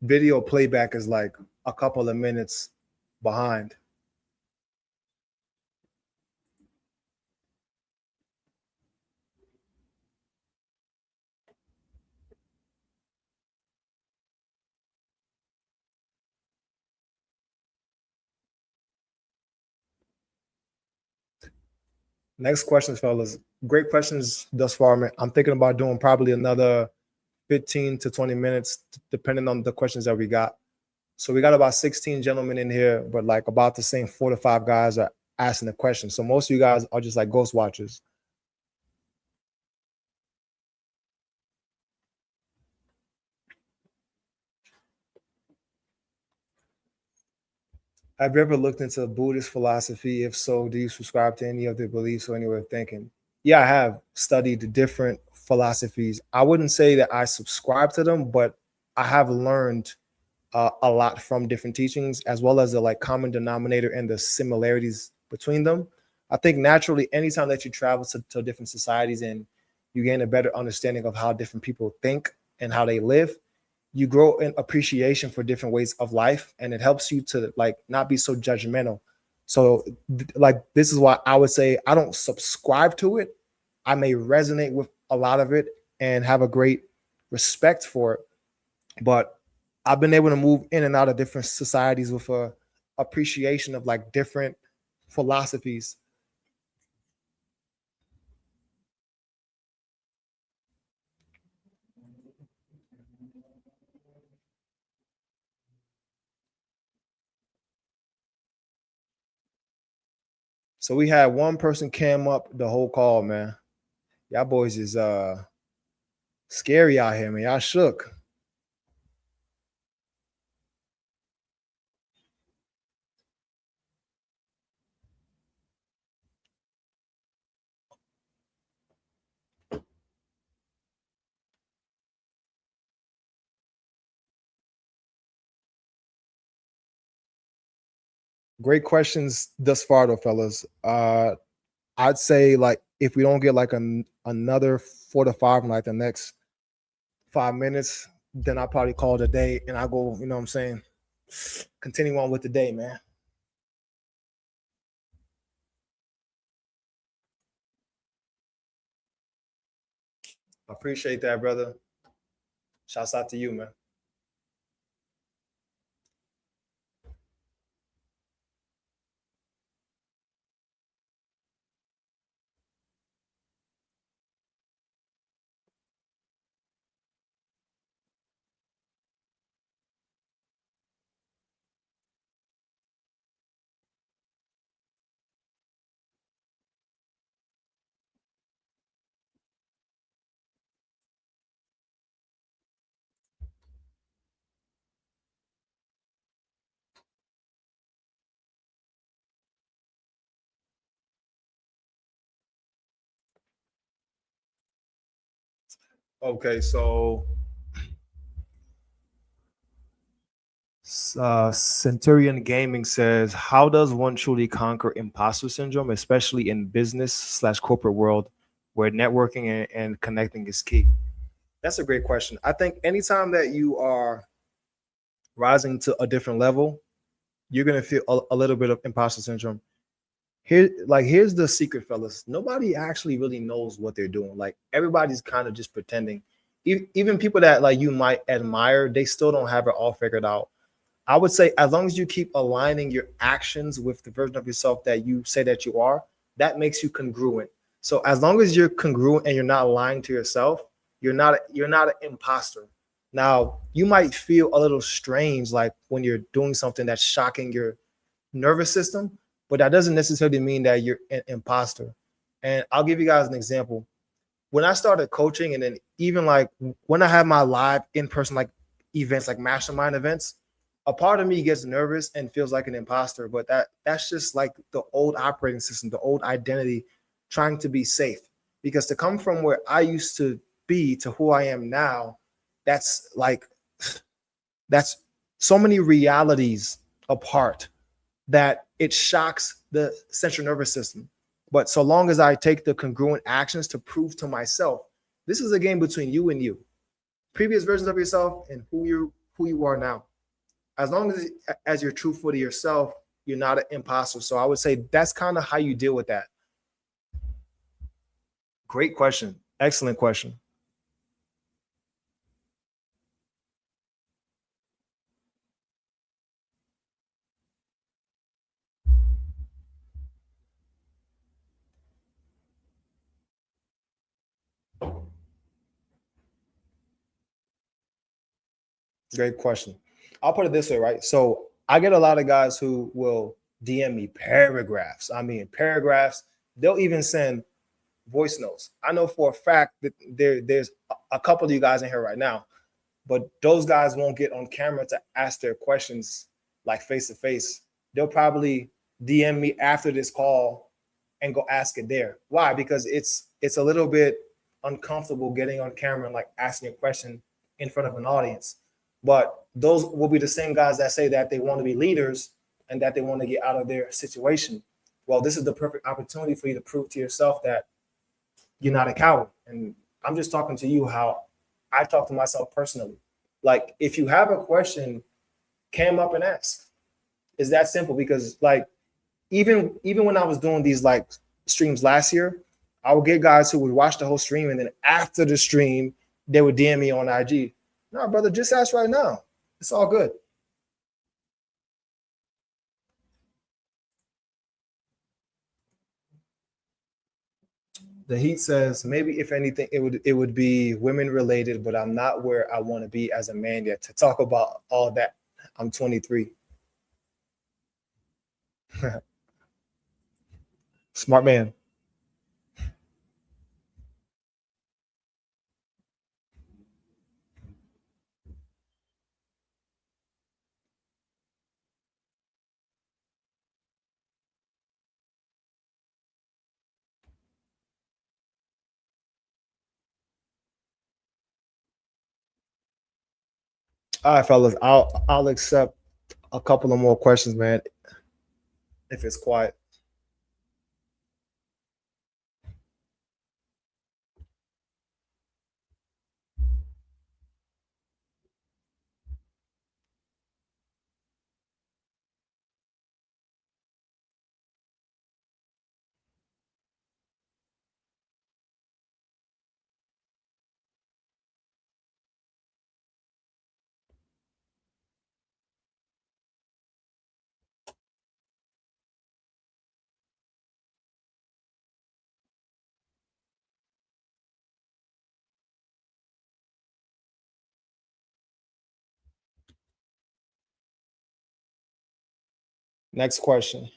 video playback is like a couple of minutes behind. Next questions, fellas. Great questions thus far, man. I'm thinking about doing probably another 15 to 20 minutes, depending on the questions that we got. So we got about 16 gentlemen in here, but like about the same 4 to 5 guys are asking the question. So most of you guys are just like ghost watchers. Have you ever looked into Buddhist philosophy? If so, do you subscribe to any of their beliefs or any way of thinking? Yeah, I have studied the different philosophies. I wouldn't say that I subscribe to them, but I have learned a lot from different teachings, as well as the like common denominator and the similarities between them. I think naturally, anytime that you travel to different societies and you gain a better understanding of how different people think and how they live, you grow an appreciation for different ways of life, and it helps you to like not be so judgmental. So like this is why I would say I don't subscribe to it. I may resonate with a lot of it and have a great respect for it, but I've been able to move in and out of different societies with a appreciation of like different philosophies. So we had one person cam up the whole call, man. Y'all boys is scary out here, man. Y'all shook. Great questions thus far, though, fellas. I'd say like if we don't get like another 4 to 5 in like the next 5 minutes, then I'll probably call it a day and I go, you know what I'm saying? Continue on with the day, man. Appreciate that, brother. Shouts out to you, man. Okay, so Centurion Gaming says, "How does one truly conquer imposter syndrome, especially in business/corporate world, where networking and connecting is key?" That's a great question. I think anytime that you are rising to a different level, you're gonna feel a little bit of imposter syndrome. Here's the secret, fellas. Nobody actually really knows what they're doing. Like everybody's kind of just pretending. Even people that like you might admire, they still don't have it all figured out. I would say as long as you keep aligning your actions with the version of yourself that you say that you are, that makes you congruent. So as long as you're congruent and you're not lying to yourself, you're not an imposter. Now, you might feel a little strange like when you're doing something that's shocking your nervous system, but that doesn't necessarily mean that you're an imposter. And I'll give you guys an example. When I started coaching, and then even like when I have my live in person like events, like mastermind events, a part of me gets nervous and feels like an imposter. But that's just like the old operating system, the old identity trying to be safe. Because to come from where I used to be to who I am now, that's like, that's so many realities apart that it shocks the central nervous system. But so long as I take the congruent actions to prove to myself, this is a game between you and you, previous versions of yourself and who you are now. As long as you're truthful to yourself, you're not an imposter. So I would say that's kind of how you deal with that. Great question. Excellent question. Great question. I'll put it this way, right? So I get a lot of guys who will DM me paragraphs. I mean, paragraphs. They'll even send voice notes. I know for a fact that there's a couple of you guys in here right now, but those guys won't get on camera to ask their questions like face to face. They'll probably DM me after this call and go ask it there. Why? Because it's a little bit uncomfortable getting on camera and like asking a question in front of an audience. But those will be the same guys that say that they want to be leaders and that they want to get out of their situation. Well, this is the perfect opportunity for you to prove to yourself that you're not a coward. And I'm just talking to you how I talk to myself personally. Like, if you have a question, cam up and ask. It's that simple. Because like even when I was doing these like streams last year, I would get guys who would watch the whole stream and then after the stream they would DM me on IG. No, brother, just ask right now. It's all good. The Heat says maybe if anything it would be women related, but I'm not where I want to be as a man yet to talk about all that. I'm 23. Smart man. All right, fellas, I'll accept a couple of more questions, man, if it's quiet. Next question.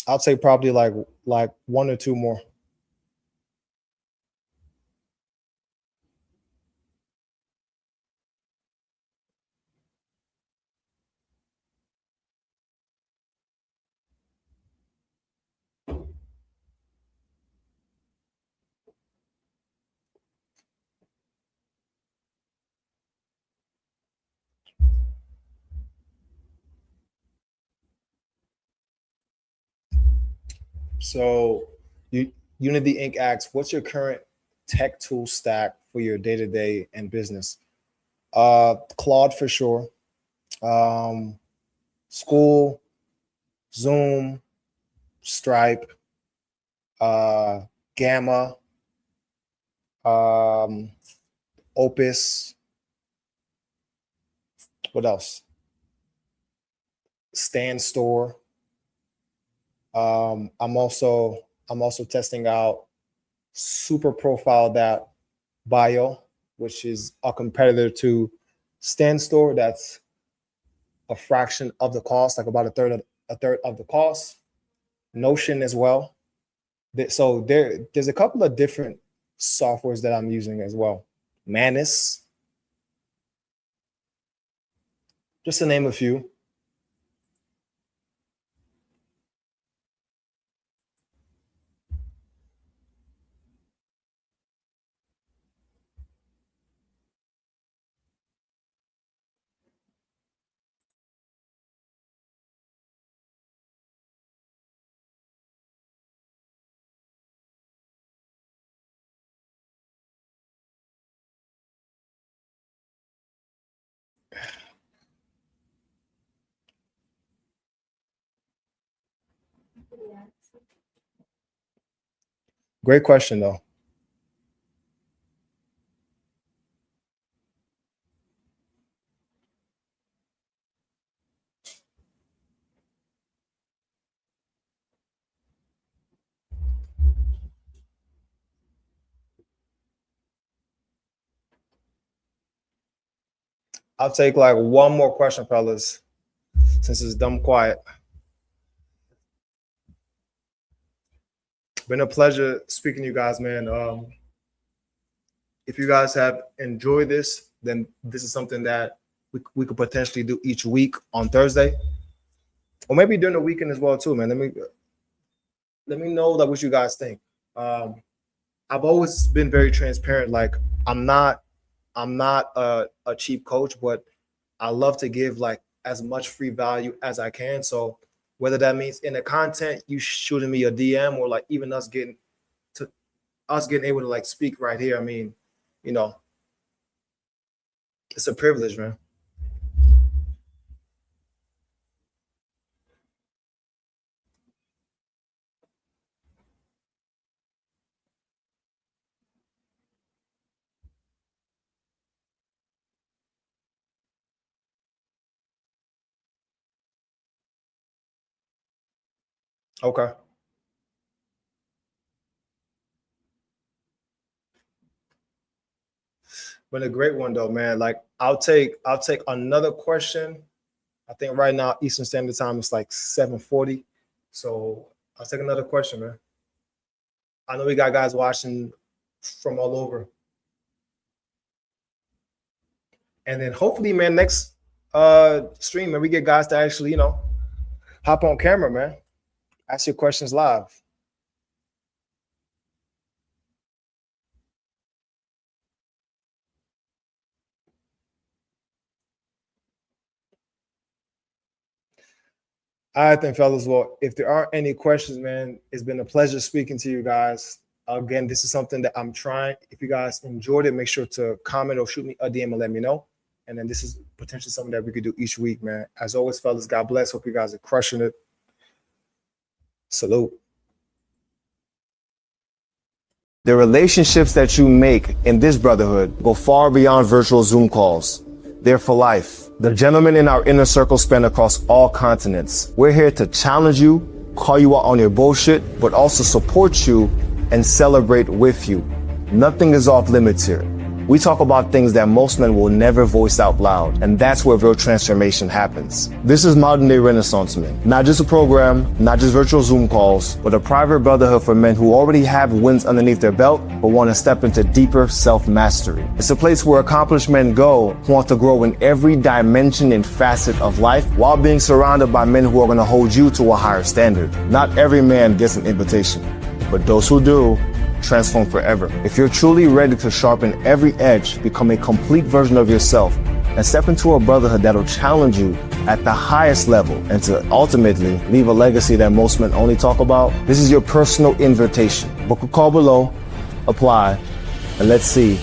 I'll take probably like one or two more. So Unity Inc. asks, what's your current tech tool stack for your day-to-day and business? Claude for sure. School, Zoom, Stripe, Gamma, Opus. What else? Stand Store. I'm also testing out Super Profile that bio, which is a competitor to Stand Store. That's a fraction of the cost, like about a third of the cost. Notion as well. So there's a couple of different softwares that I'm using as well. Manus, just to name a few. Great question, though. I'll take like one more question, fellas, since it's dumb quiet. Been a pleasure speaking to you guys, man. If you guys have enjoyed this, then this is something that we could potentially do each week on Thursday, or maybe during the weekend as well too, man. Let me know what you guys think. I've always been very transparent. Like I'm not a cheap coach, but I love to give like as much free value as I can. So whether that means in the content, you shooting me a DM, or like even us getting able to like speak right here. I mean, you know, it's a privilege, man. Okay. Been a great one though, man. Like I'll take another question. I think right now Eastern Standard Time is like 7:40. So I'll take another question, man. I know we got guys watching from all over. And then hopefully, man, next stream, man, we get guys to actually, hop on camera, man. Ask your questions live. All right, then, fellas. Well, if there aren't any questions, man, it's been a pleasure speaking to you guys. Again, this is something that I'm trying. If you guys enjoyed it, make sure to comment or shoot me a DM and let me know. And then this is potentially something that we could do each week, man. As always, fellas, God bless. Hope you guys are crushing it. Salute. The relationships that you make in this brotherhood go far beyond virtual Zoom calls. They're for life. The gentlemen in our inner circle span across all continents. We're here to challenge you, call you out on your bullshit, but also support you and celebrate with you. Nothing is off limits here. We talk about things that most men will never voice out loud, and that's where real transformation happens. This is Modern Day Renaissance Men. Not just a program, not just virtual Zoom calls, but a private brotherhood for men who already have wins underneath their belt, but want to step into deeper self-mastery. It's a place where accomplished men go who want to grow in every dimension and facet of life, while being surrounded by men who are going to hold you to a higher standard. Not every man gets an invitation, but those who do, transform forever. If you're truly ready to sharpen every edge, become a complete version of yourself, and step into a brotherhood that'll challenge you at the highest level, and to ultimately leave a legacy that most men only talk about, this is your personal invitation. Book a call below, apply, and let's see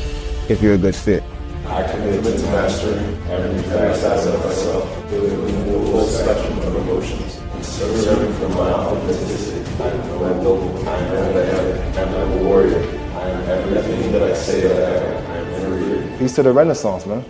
if you're a good fit. I commit to mastering every facet of myself, living the full spectrum of emotions, and serving from my authenticity. I am a noble, I am that I am, I'm a warrior. I am everything that I say that I am. I am everything. Peace to the Renaissance, man.